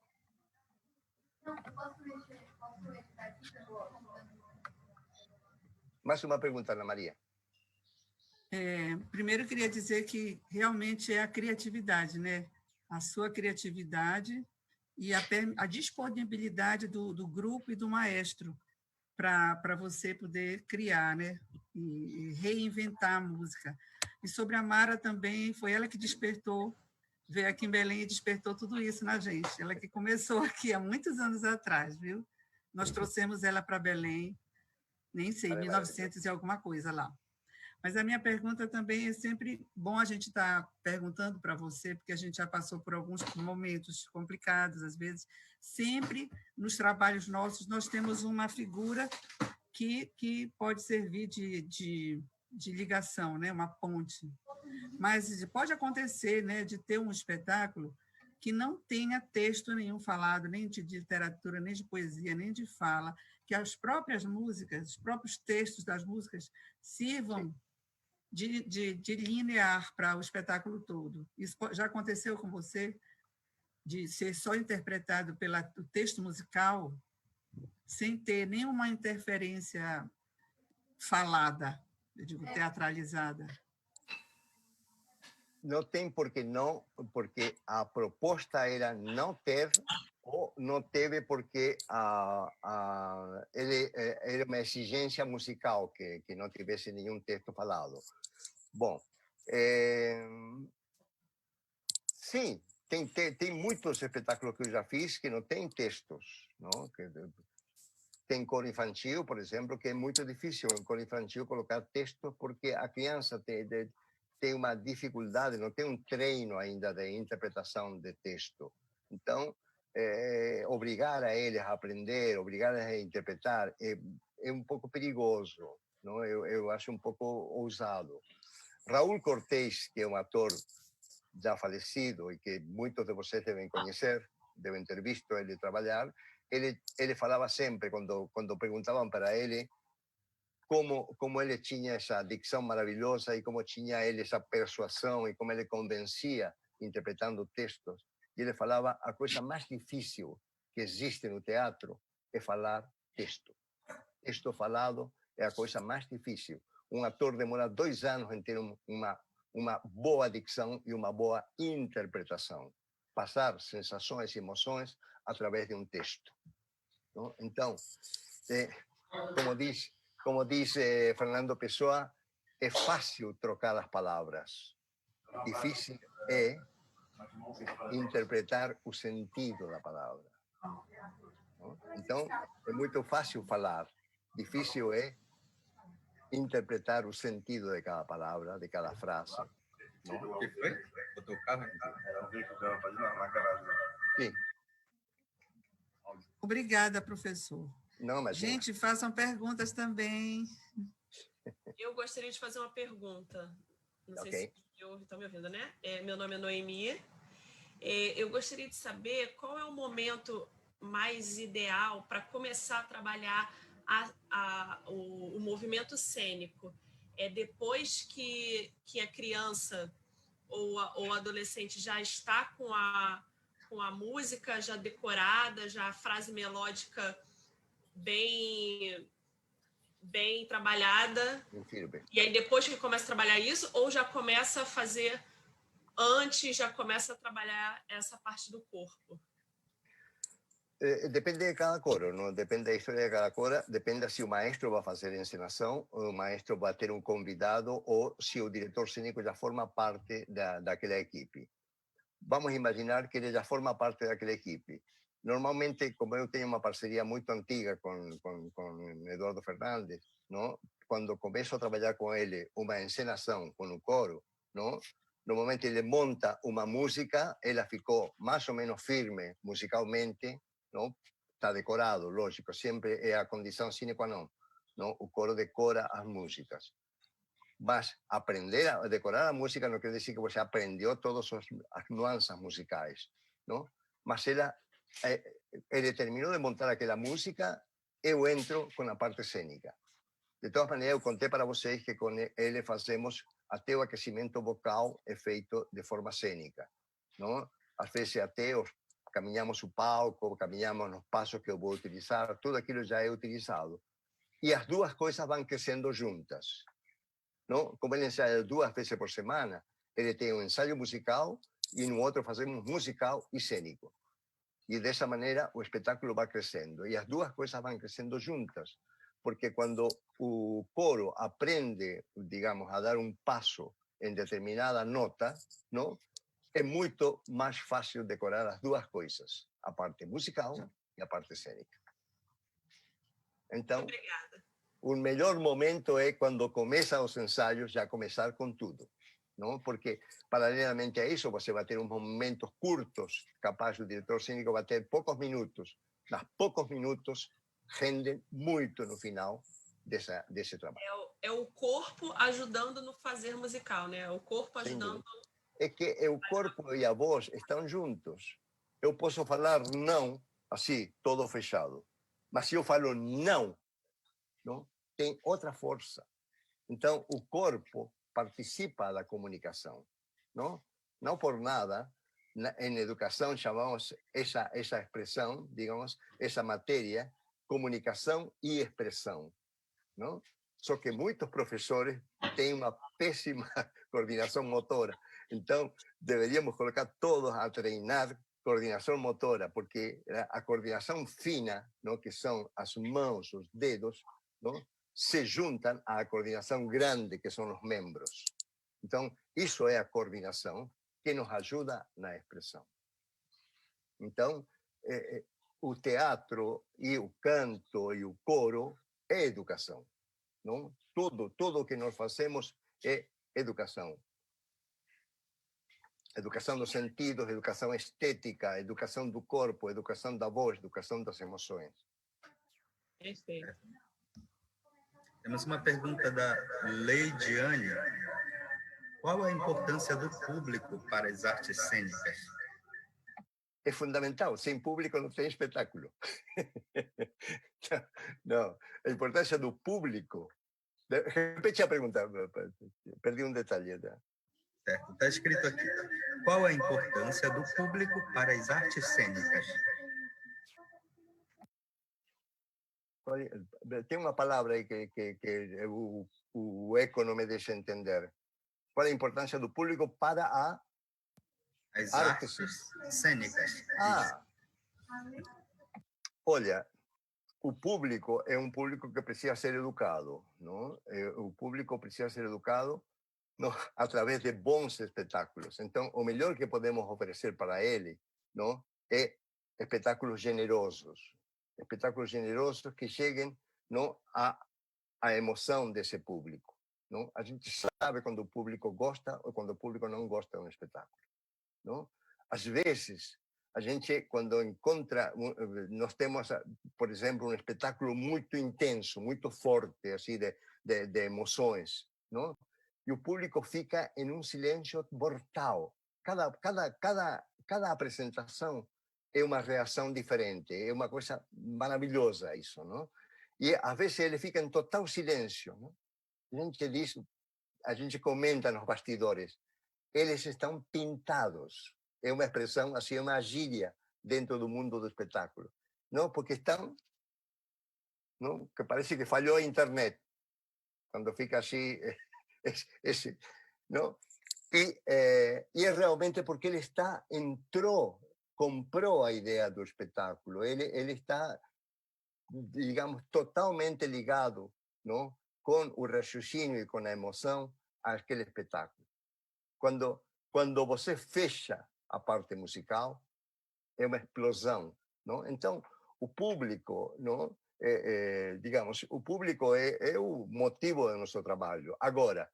Mais uma pergunta, Ana Maria. Primeiro, eu queria dizer que realmente é a criatividade, né? A sua criatividade e a disponibilidade do grupo e do maestro para você poder criar, né? E reinventar a música. E sobre a Mara também, foi ela que despertou, veio aqui em Belém e despertou tudo isso na gente. Ela que começou aqui há muitos anos atrás, viu? Nós trouxemos ela para Belém, nem sei, 1900 e alguma coisa lá. Mas a minha pergunta também é sempre bom a gente estar perguntando para você, porque a gente já passou por alguns momentos complicados, às vezes. Sempre nos trabalhos nossos nós temos uma figura que pode servir de ligação, né? Uma ponte. Mas pode acontecer, né, de ter um espetáculo que não tenha texto nenhum falado, nem de literatura, nem de poesia, nem de fala, que as próprias músicas, os próprios textos das músicas sirvam de linear para o espetáculo todo. Isso já aconteceu com você? De ser só interpretado pelo texto musical, sem ter nenhuma interferência falada, eu digo, teatralizada? Não tem porque não, porque a proposta era não ter, ou não teve porque ele era uma exigência musical que não tivesse nenhum texto falado. Bom, sim, tem muitos espetáculos que eu já fiz que não tem textos, não? Tem coro infantil, por exemplo, que é muito difícil em coro infantil colocar textos porque a criança tem uma dificuldade, não tem um treino ainda de interpretação de texto. Então, obrigar a eles a aprender, obrigar a interpretar, é um pouco perigoso, não? Eu acho um pouco ousado. Raul Cortés, que é um ator já falecido e que muitos de vocês devem conhecer, devem ter visto ele trabalhar, ele falava sempre, quando perguntavam para ele como ele tinha essa dicção maravilhosa e como tinha ele essa persuasão e como ele convencia interpretando textos. E ele falava, a coisa mais difícil que existe no teatro é falar texto. Texto falado é a coisa mais difícil. Um ator demora 2 anos em ter uma boa dicção e uma boa interpretação. Passar sensações e emoções através de um texto. Não? Então, como diz Fernando Pessoa, é fácil trocar as palavras. Difícil é interpretar o sentido da palavra. Não? Então, é muito fácil falar. Difícil é interpretar o sentido de cada palavra, de cada frase. Não? O que foi? Botou o carro? Sim. Obrigada, professor. Não, mas Gente, façam perguntas também. Eu gostaria de fazer uma pergunta. Não sei se estão me ouvindo, né? Meu nome é Noemi. Eu gostaria de saber qual é o momento mais ideal para começar a trabalhar o movimento cênico. É depois que a criança ou adolescente já está com a música já decorada, já a frase melódica bem trabalhada, e aí depois que começa a trabalhar isso, ou já começa a fazer antes, já começa a trabalhar essa parte do corpo? Depende de cada coro, não depende da história de cada coro, depende se o maestro vai fazer a encenação, ou o maestro vai ter um convidado, ou se o diretor cênico já forma parte daquela equipe. Vamos imaginar que ele já forma parte daquela equipe. Normalmente, como eu tenho uma parceria muito antiga com Eduardo Fernandes, não? Quando começo a trabalhar com ele uma encenação com o coro, não? Normalmente ele monta uma música, ela ficou mais ou menos firme musicalmente, não? Está decorado, lógico, sempre é a condição sine qua non, não? O coro decora as músicas. Mas aprender a decorar a música não quer dizer que você aprendeu todas as nuances musicais, não? Mas ele terminou de montar aquela música, eu entro com a parte cênica. De todas maneiras, eu contei para vocês que com ele fazemos até o aquecimento vocal é feito de forma cênica, não? Às vezes até caminhamos o palco, caminhamos nos passos que eu vou utilizar, tudo aquilo já é utilizado. E as duas coisas vão crescendo juntas. Não? Como ele ensaia 2 vezes por semana, ele tem um ensaio musical e no outro fazemos musical e cênico. E dessa maneira o espetáculo vai crescendo. E as duas coisas vão crescendo juntas. Porque quando o coro aprende, digamos, a dar um passo em determinada nota, não? É muito mais fácil decorar as duas coisas, a parte musical e a parte cênica. Então, obrigada. O melhor momento é quando começam os ensaios, já começar com tudo. Não? Porque, paralelamente a isso, você vai ter uns momentos curtos, capaz o diretor cênico vai ter poucos minutos. Mas poucos minutos rendem muito no final desse trabalho. É o corpo ajudando no fazer musical, né? O corpo ajudando... É que o corpo e a voz estão juntos. Eu posso falar não, assim, todo fechado. Mas se eu falo não, tem outra força. Então, o corpo participa da comunicação. Não por nada, em educação chamamos essa expressão, digamos, essa matéria, comunicação e expressão. Não? Só que muitos professores têm uma péssima coordenação motora. Então, deveríamos colocar todos a treinar coordenação motora, porque a coordenação fina, que são as mãos, os dedos, se juntam à coordenação grande, que são os membros. Então, isso é a coordenação que nos ajuda na expressão. Então, o teatro e o canto e o coro é educação. Não? Tudo que nós fazemos é educação. Educação dos sentidos, educação estética, educação do corpo, educação da voz, educação das emoções. Perfeito. Temos uma pergunta da Leidiane. Qual a importância do público para as artes cênicas? É fundamental. Sem público não tem espetáculo. Não, a importância do público. Repete a pergunta, perdi um detalhe. Certo, está escrito aqui. Qual a importância do público para as artes cênicas? Tem uma palavra aí que o eco não me deixa entender. Qual a importância do público para as artes cênicas? Olha, o público é um público que precisa ser educado, não? O público precisa ser educado através de bons espetáculos. Então, o melhor que podemos oferecer para ele, não, é espetáculos generosos que cheguem, não, à emoção desse público, não? A gente sabe quando o público gosta ou quando o público não gosta de um espetáculo, não? Às vezes, a gente, quando encontra, nós temos, por exemplo, um espetáculo muito intenso, muito forte, assim, de emoções, não? E o público fica em um silêncio mortal. Cada apresentação é uma reação diferente, é uma coisa maravilhosa isso, não? E às vezes ele fica em total silêncio, não? A gente comenta nos bastidores, eles estão pintados. É uma expressão, assim, uma gíria dentro do mundo do espetáculo, não? Porque estão, não? Que parece que falhou a internet quando fica assim. ¿No? Y es realmente porque él compró a idea del espectáculo. Él está, digamos, totalmente ligado, ¿no? Con el raciocinio y con la emoción a aquel espectáculo. Cuando você fecha a parte musical, é uma explosão, não? Então, o público, não? Digamos, o público é o motivo do nosso trabalho. Agora,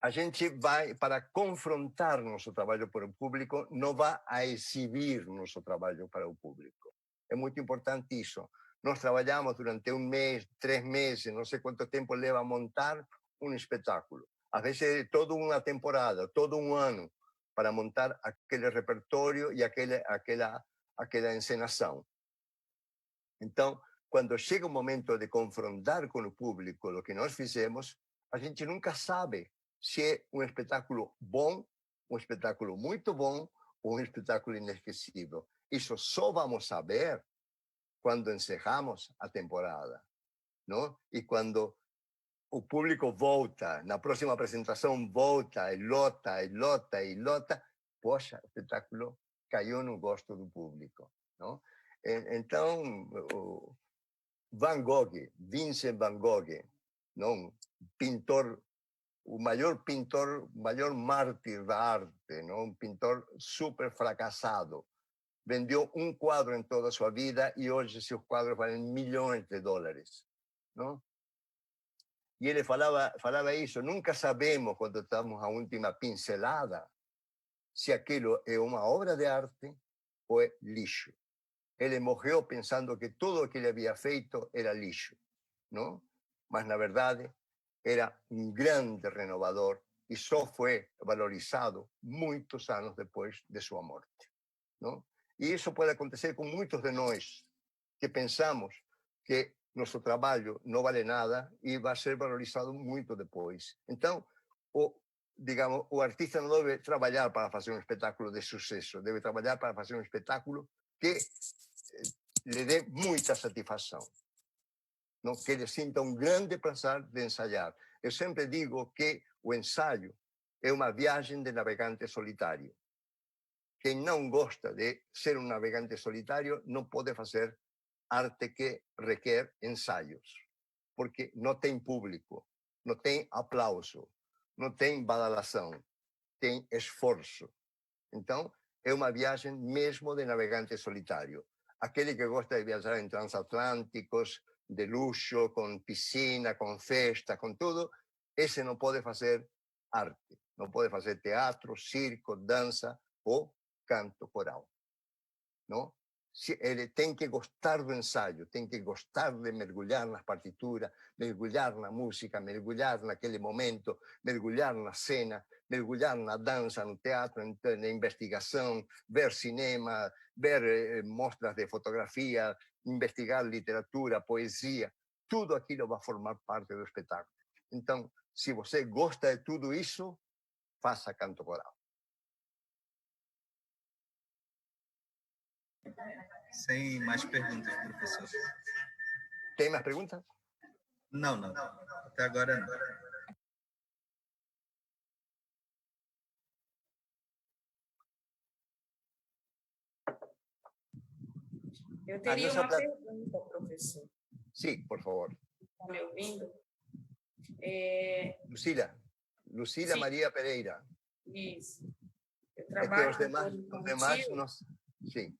a gente vai, para confrontar nosso trabalho para o público, não vai a exibir nosso trabalho para o público. É muito importante isso. Nós trabalhamos durante um mês, 3 meses, não sei quanto tempo leva a montar um espetáculo. Às vezes toda uma temporada, todo um ano, para montar aquele repertório e aquela encenação. Então, quando chega o momento de confrontar com o público o que nós fizemos, a gente nunca sabe se é um espetáculo bom, um espetáculo muito bom ou um espetáculo inesquecível. Isso só vamos saber quando encerramos a temporada, não? E quando o público volta, na próxima apresentação volta, e lota, e lota, e lota, poxa, o espetáculo caiu no gosto do público, não? Então, Vincent Van Gogh, não? Pintor, o maior pintor, o maior mártir da arte, não? Um pintor super fracassado. Vendeu um quadro em toda a sua vida e hoje seus quadros valem milhões de dólares, não? E ele falava isso, nunca sabemos, quando estamos a última pincelada, se aquilo é uma obra de arte ou é lixo. Ele morreu pensando que tudo o que ele havia feito era lixo, não? Mas, na verdade, era um grande renovador e só foi valorizado muitos anos depois de sua morte, não? E isso pode acontecer com muitos de nós, que pensamos que nosso trabalho não vale nada e vai ser valorizado muito depois. Então, digamos, o artista não deve trabalhar para fazer um espetáculo de sucesso, deve trabalhar para fazer um espetáculo que lhe dê muita satisfação, não? Que ele sinta um grande prazer de ensaiar. Eu sempre digo que o ensaio é uma viagem de navegante solitário. Quem não gosta de ser um navegante solitário não pode fazer arte que requer ensaios, porque não tem público, não tem aplauso, não tem badalação, tem esforço. Então, é uma viagem mesmo de navegante solitário. Aquele que gosta de viajar em transatlânticos, de luxo, com piscina, com festa, com tudo, esse não pode fazer arte, não pode fazer teatro, circo, dança ou canto coral, não? ele tem que gostar do ensaio, tem que gostar de mergulhar nas partituras, mergulhar na música, mergulhar naquele momento, mergulhar na cena, mergulhar na dança, no teatro, na investigação, ver cinema, ver mostras de fotografia, investigar literatura, poesia, tudo aquilo vai formar parte do espetáculo. Então, se você gosta de tudo isso, faça canto coral. Sem mais perguntas, professor. Tem mais perguntas? Não. Até agora não. Eu teria uma pergunta, professor. Sim, por favor. Está me ouvindo? Lucília Maria Pereira. Isso. Eu trabalho com coro infantil. Sim.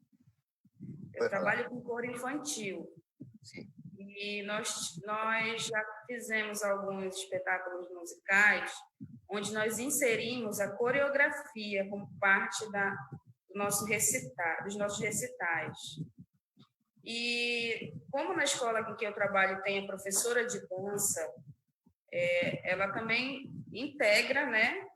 Eu trabalho com coro infantil. Sim. E nós já fizemos alguns espetáculos musicais onde nós inserimos a coreografia como parte dos nossos recitais. E como na escola em que eu trabalho tem a professora de dança, ela também integra, né,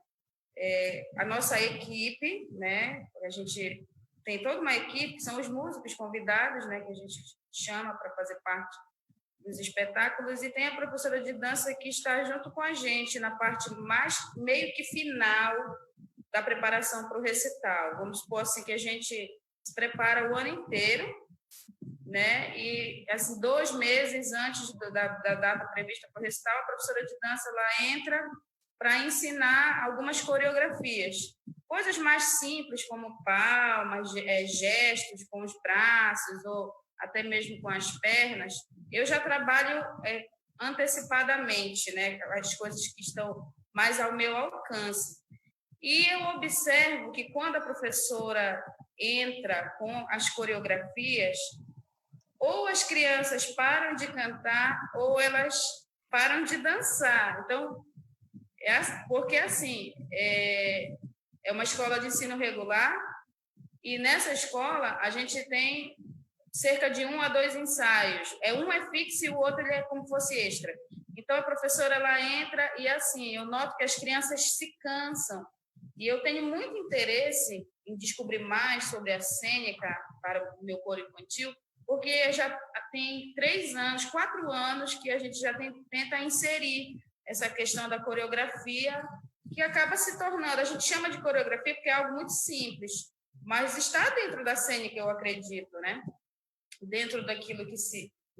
a nossa equipe, né? A gente tem toda uma equipe, que são os músicos convidados, né, que a gente chama para fazer parte dos espetáculos, e tem a professora de dança que está junto com a gente na parte mais meio que final da preparação para o recital. Vamos supor assim que a gente se prepara o ano inteiro, né? E assim 2 meses antes da data prevista para o recital, a professora de dança ela entra para ensinar algumas coreografias, coisas mais simples como palmas, gestos com os braços ou até mesmo com as pernas. Eu já trabalho antecipadamente, né? As coisas que estão mais ao meu alcance. E eu observo que quando a professora entra com as coreografias, ou as crianças param de cantar ou elas param de dançar. Então, porque assim, é uma escola de ensino regular e nessa escola a gente tem cerca de 1 a 2 ensaios. Um é fixo e o outro ele é como fosse extra. Então, a professora ela entra e assim, eu noto que as crianças se cansam. E eu tenho muito interesse em descobrir mais sobre a cênica para o meu coro infantil, porque já tem 3 anos, 4 anos que a gente já tenta inserir essa questão da coreografia, que acaba se tornando, a gente chama de coreografia porque é algo muito simples, mas está dentro da cênica, eu acredito, né? Dentro daquilo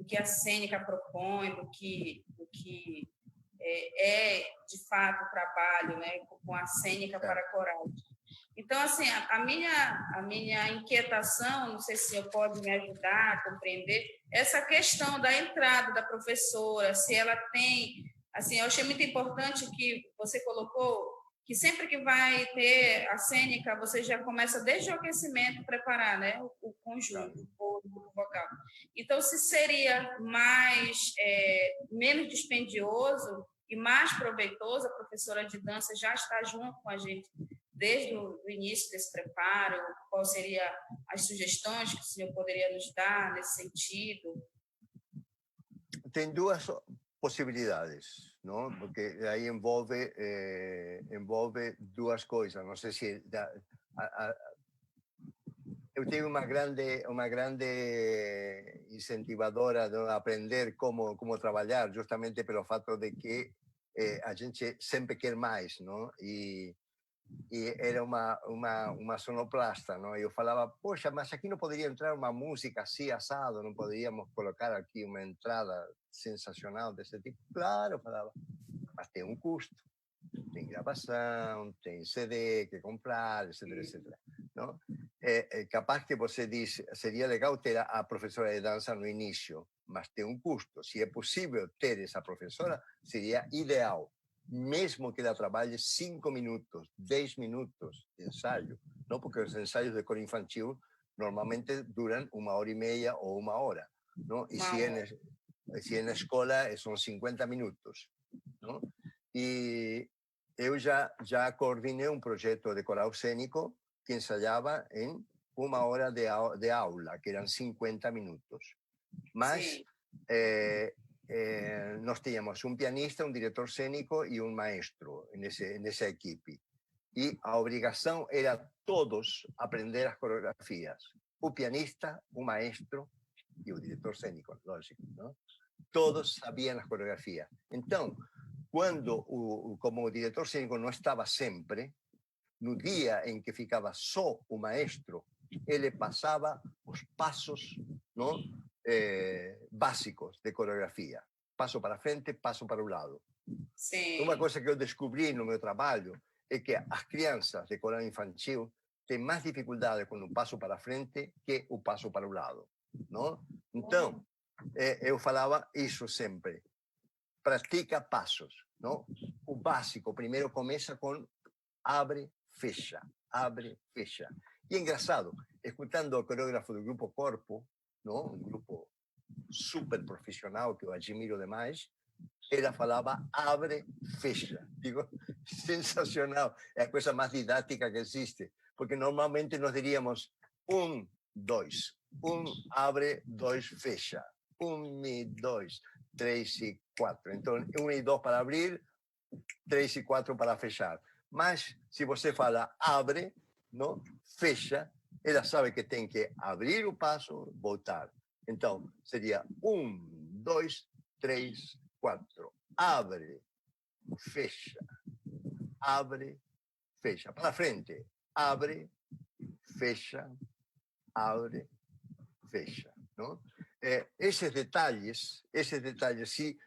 que a cênica propõe, do que de fato o trabalho, né, com a cênica para corais. Então, assim, a minha inquietação, não sei se você pode me ajudar a compreender, essa questão da entrada da professora, se ela tem... Assim, eu achei muito importante que você colocou que sempre que vai ter a cênica, você já começa desde o aquecimento a preparar, né, o conjunto, o vocal. Então, se seria menos dispendioso e mais proveitoso, a professora de dança já está junto com a gente desde o início desse preparo, qual seriam as sugestões que o senhor poderia nos dar nesse sentido? Tem 2 possibilidades, não? Porque aí envolve 2 coisas. Não sei se eu tenho uma grande incentivadora de aprender como trabalhar, justamente pelo fato de que a gente sempre quer mais, não? E era uma sonoplasta, não? Eu falava, poxa, mas aqui não poderia entrar uma música assim, assado, não poderíamos colocar aqui uma entrada sensacional desse tipo? Claro, falava, mas tem um custo, tem gravação, tem CD que comprar, etc, etc. Não? Capaz que você diz, seria legal ter a professora de dança no início, mas tem um custo. Se é possível ter essa professora, seria ideal. Mesmo que ela trabalhe 5 minutos, 10 minutos de ensaio, não? Porque os ensaios de coro infantil normalmente duram 1h30 ou 1 hora, não? E se é na escola são 50 minutos, não? E eu já coordenei um projeto de coral cênico que ensaiava em uma hora de aula, que eram 50 minutos. Mas nós tínhamos um pianista, um diretor cênico e um maestro nessa equipe. E a obrigação era todos aprender as coreografias. O pianista, o maestro e o diretor cênico, lógico, não? Todos sabiam as coreografias. Então, quando como o diretor cênico não estava sempre, no dia em que ficava só o maestro, ele passava os passos, não? Básicos de coreografia. Passo para frente, passo para o lado. Sim. Uma coisa que eu descobri no meu trabalho é que as crianças de coral infantil têm mais dificuldade com o passo para frente que o passo para o lado, não? Então, eu falava isso sempre. Pratica passos, não? O básico primeiro começa com abre, fecha, abre, fecha. E é engraçado, escutando o coreógrafo do Grupo Corpo, não? Um grupo super profissional que eu admiro demais, ela falava abre, fecha. Digo, sensacional. É a coisa mais didática que existe. Porque normalmente nós diríamos 1, 2. 1, abre, 2, fecha. 1 e 2, 3 e 4. Então, 1 e 2 para abrir, 3 e 4 para fechar. Mas, se você fala abre, não? Fecha, ela sabe que tem que abrir o passo, voltar. Então, seria 1, 2, 3, 4. Abre, fecha. Abre, fecha. Para frente. Abre, fecha. Abre, fecha. Não? Esses detalhes, sim,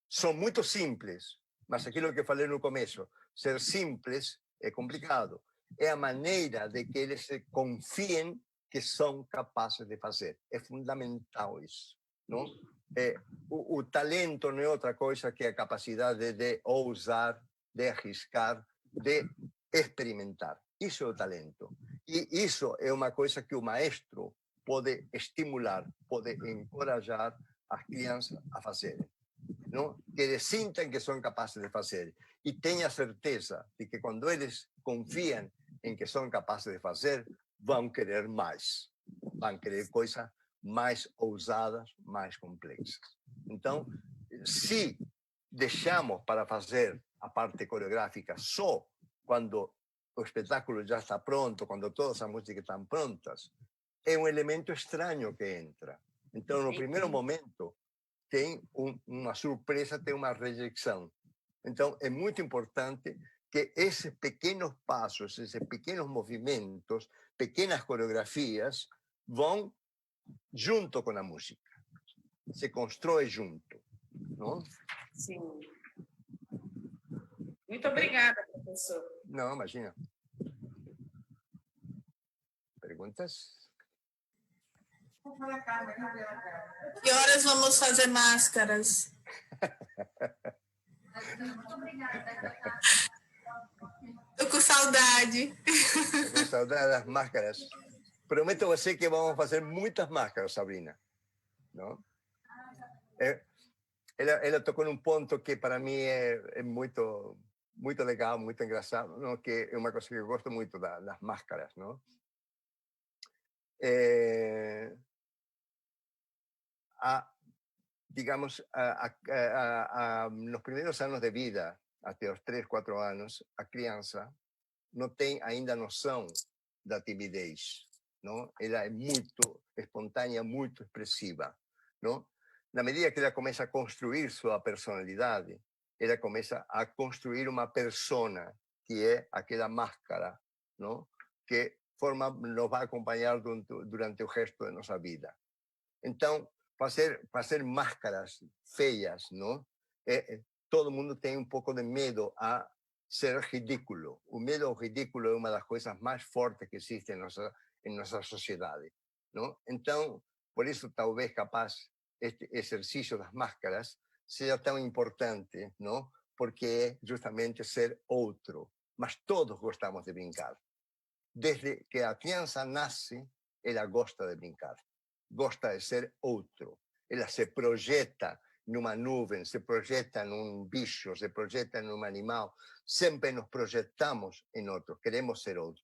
são muito simples. Mas aquilo que falei no começo, ser simples é complicado. É a maneira de que eles se confiem que são capazes de fazer. É fundamental isso, não? O talento não é outra coisa que a capacidade de ousar, de arriscar, de experimentar. Isso é o talento. E isso é uma coisa que o maestro pode estimular, pode encorajar as crianças a fazerem. Não? Que eles sintam que são capazes de fazer. E tenha certeza de que quando eles confiam em que são capazes de fazer, vão querer mais. Vão querer coisas mais ousadas, mais complexas. Então, se deixamos para fazer a parte coreográfica só quando o espetáculo já está pronto, quando todas as músicas estão prontas, é um elemento estranho que entra. Então, no primeiro momento, tem uma surpresa, tem uma rejeição. Então, é muito importante que esses pequenos passos, esses pequenos movimentos, pequenas coreografias, vão junto com a música. Se constrói junto. Não? Sim. Muito obrigada, professor. Não, imagina. Perguntas? Que horas vamos fazer máscaras? Estou com saudade. Estou com saudade das máscaras. Prometo a você que vamos fazer muitas máscaras, Sabrina. Não? Ela tocou num ponto que para mim é muito legal, muito engraçado, não? Que é uma coisa que eu gosto muito das máscaras, não? Digamos, nos primeiros anos de vida, até os 3, 4 anos, a criança não tem ainda noção da timidez, não? Ela é muito espontânea, muito expressiva, não? Na medida que ela começa a construir sua personalidade, ela começa a construir uma persona, que é aquela máscara, não? Que nos vai acompanhar durante o resto de nossa vida. Então, fazer máscaras feias, não? Todo mundo tem um pouco de medo a ser ridículo. O medo ao ridículo é uma das coisas mais fortes que existe em nossa sociedade, não? Então, por isso, talvez capaz este exercício das máscaras seja tão importante, não? Porque é justamente ser outro. Mas todos gostamos de brincar. Desde que a criança nasce, ela gosta de brincar. Gosta de ser outro. Ela se projeta numa nuvem, se projeta num bicho, se projeta num animal. Sempre nos projetamos em outro. Queremos ser outro,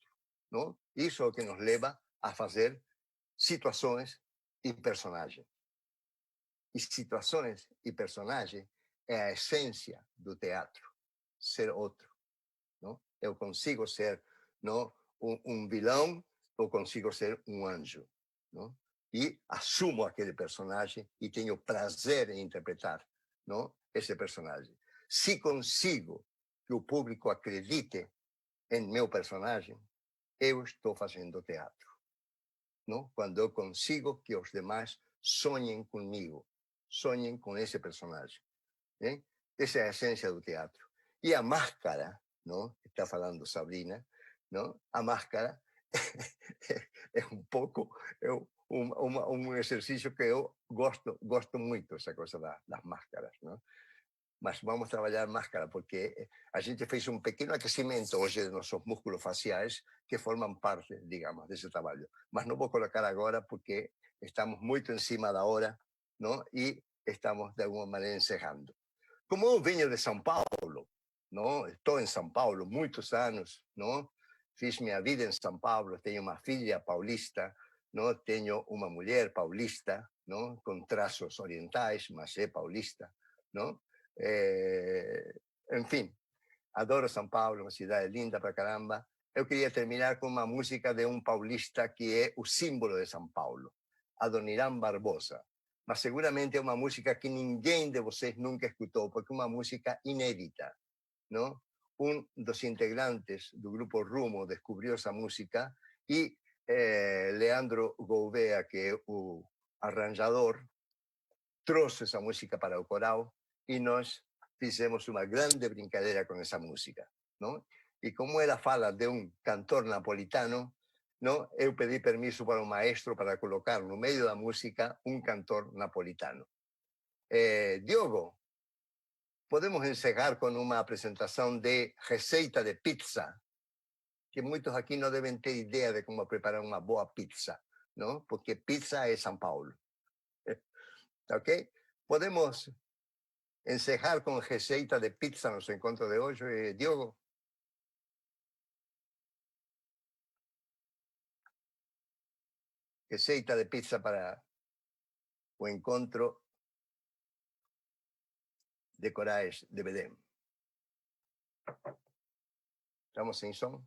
não? Isso é o que nos leva a fazer situações e personagens. E situações e personagens é a essência do teatro, ser outro. Não? Eu consigo ser não, um vilão, eu consigo ser um anjo. Não? E assumo aquele personagem e tenho prazer em interpretar não, esse personagem. Se consigo que o público acredite em meu personagem, eu estou fazendo teatro. Não? Quando eu consigo que os demais sonhem comigo, sonhem com esse personagem. Hein? Essa é a essência do teatro. E a máscara, não? Está falando Sabrina, não? A máscara é um pouco um exercício que eu gosto muito, essa coisa das máscaras. Não? Mas vamos trabalhar máscara, porque a gente fez um pequeno aquecimento hoje de nossos músculos faciais que formam parte, digamos, desse trabalho. Mas não vou colocar agora porque estamos muito em cima da hora, não? E estamos, de alguma maneira, encerrando. Como eu venho de São Paulo, não? Estou em São Paulo muitos anos, não? Fiz minha vida em São Paulo, tenho uma filha paulista, não? Tenho uma mulher paulista, não? Com traços orientais, mas é paulista, não? Enfim, adoro São Paulo, uma cidade linda pra caramba. Eu queria terminar com uma música de um paulista que é o símbolo de São Paulo, Adoniran Barbosa. Mas seguramente é uma música que ninguém de vocês nunca escutou, porque é uma música inédita, não? Um dos integrantes do grupo Rumo descobriu essa música e Leandro Gouveia, que é o arranjador, trouxe essa música para o coral e nós fizemos uma grande brincadeira com essa música, não? E como ela fala de um cantor napolitano, não? Eu pedi permisso para o maestro para colocar no meio da música um cantor napolitano. Diogo, podemos encerrar com uma apresentação de receita de pizza, que muitos aqui não devem ter ideia de como preparar uma boa pizza, não? Porque pizza é São Paulo. Ok? Podemos encerrar com receita de pizza nosso encontro de hoje, Diogo? Receita de pizza para o encontro de corais de Belém. Estamos sem som?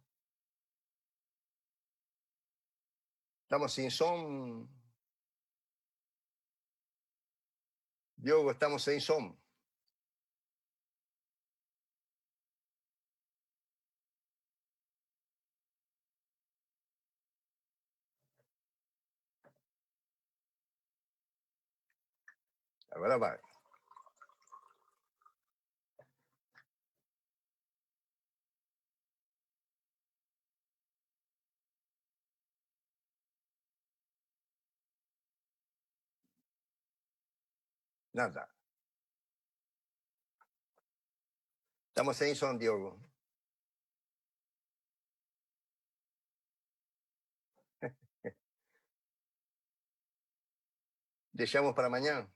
Estamos sem som? Diogo, estamos sem som. Agora vai. Nada. Estamos sem som, Diogo. Deixamos para amanhã?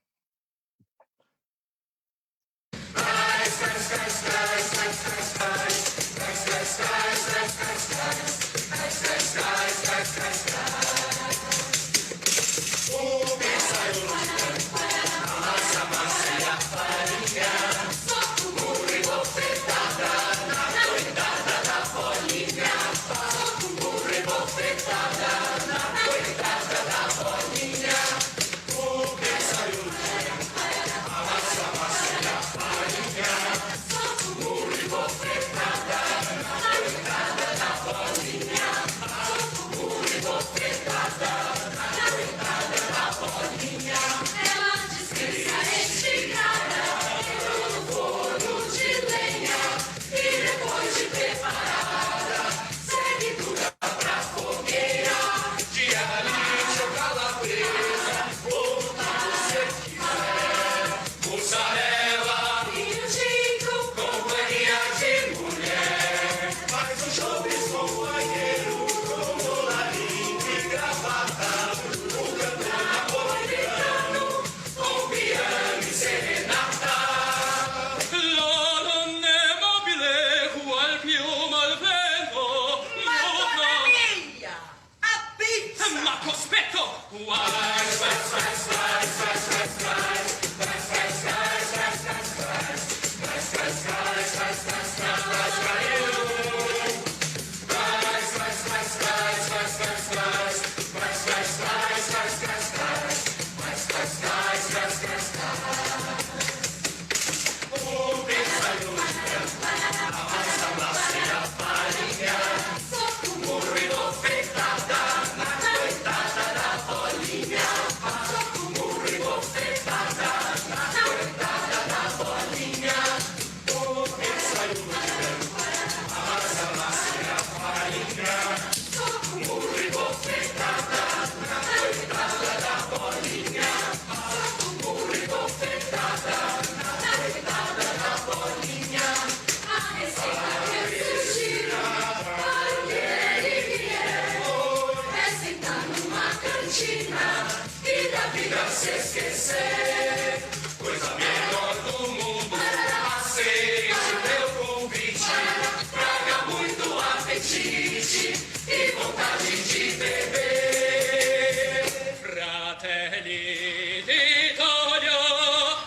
Fratelli d'Italia,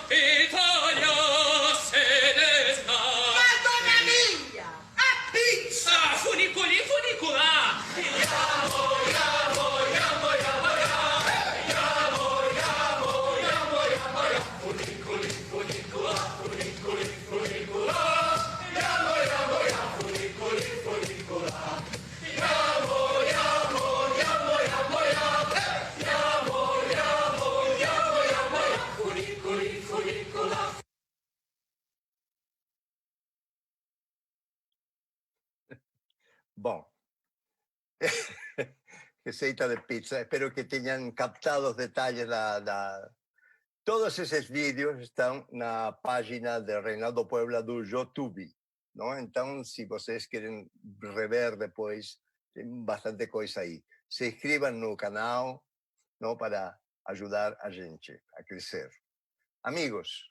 Italia se ne sta. Madonna mia! A pizza! Funicoli, funicola! Bom, receita de pizza. Espero que tenham captado os detalhes Todos esses vídeos estão na página de Reinaldo Puebla do YouTube, não? Então, se vocês querem rever depois, tem bastante coisa aí. Se inscrevam no canal, não, para ajudar a gente a crescer. Amigos,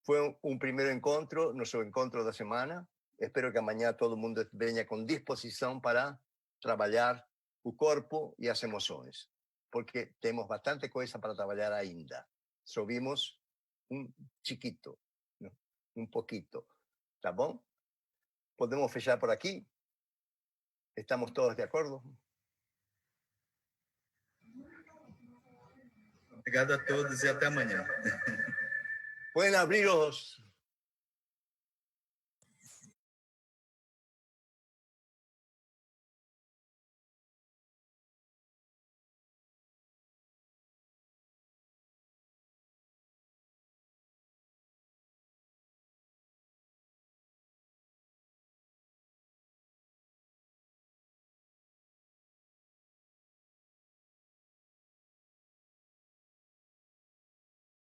foi um primeiro encontro, nosso encontro da semana. Espero que amanhã todo mundo venha com disposição para trabalhar o corpo e as emoções, porque temos bastante coisa para trabalhar ainda. Só vimos chiquito, um pouquito, tá bom? Podemos fechar por aqui? Estamos todos de acordo? Obrigado a todos e até amanhã. Podem abrir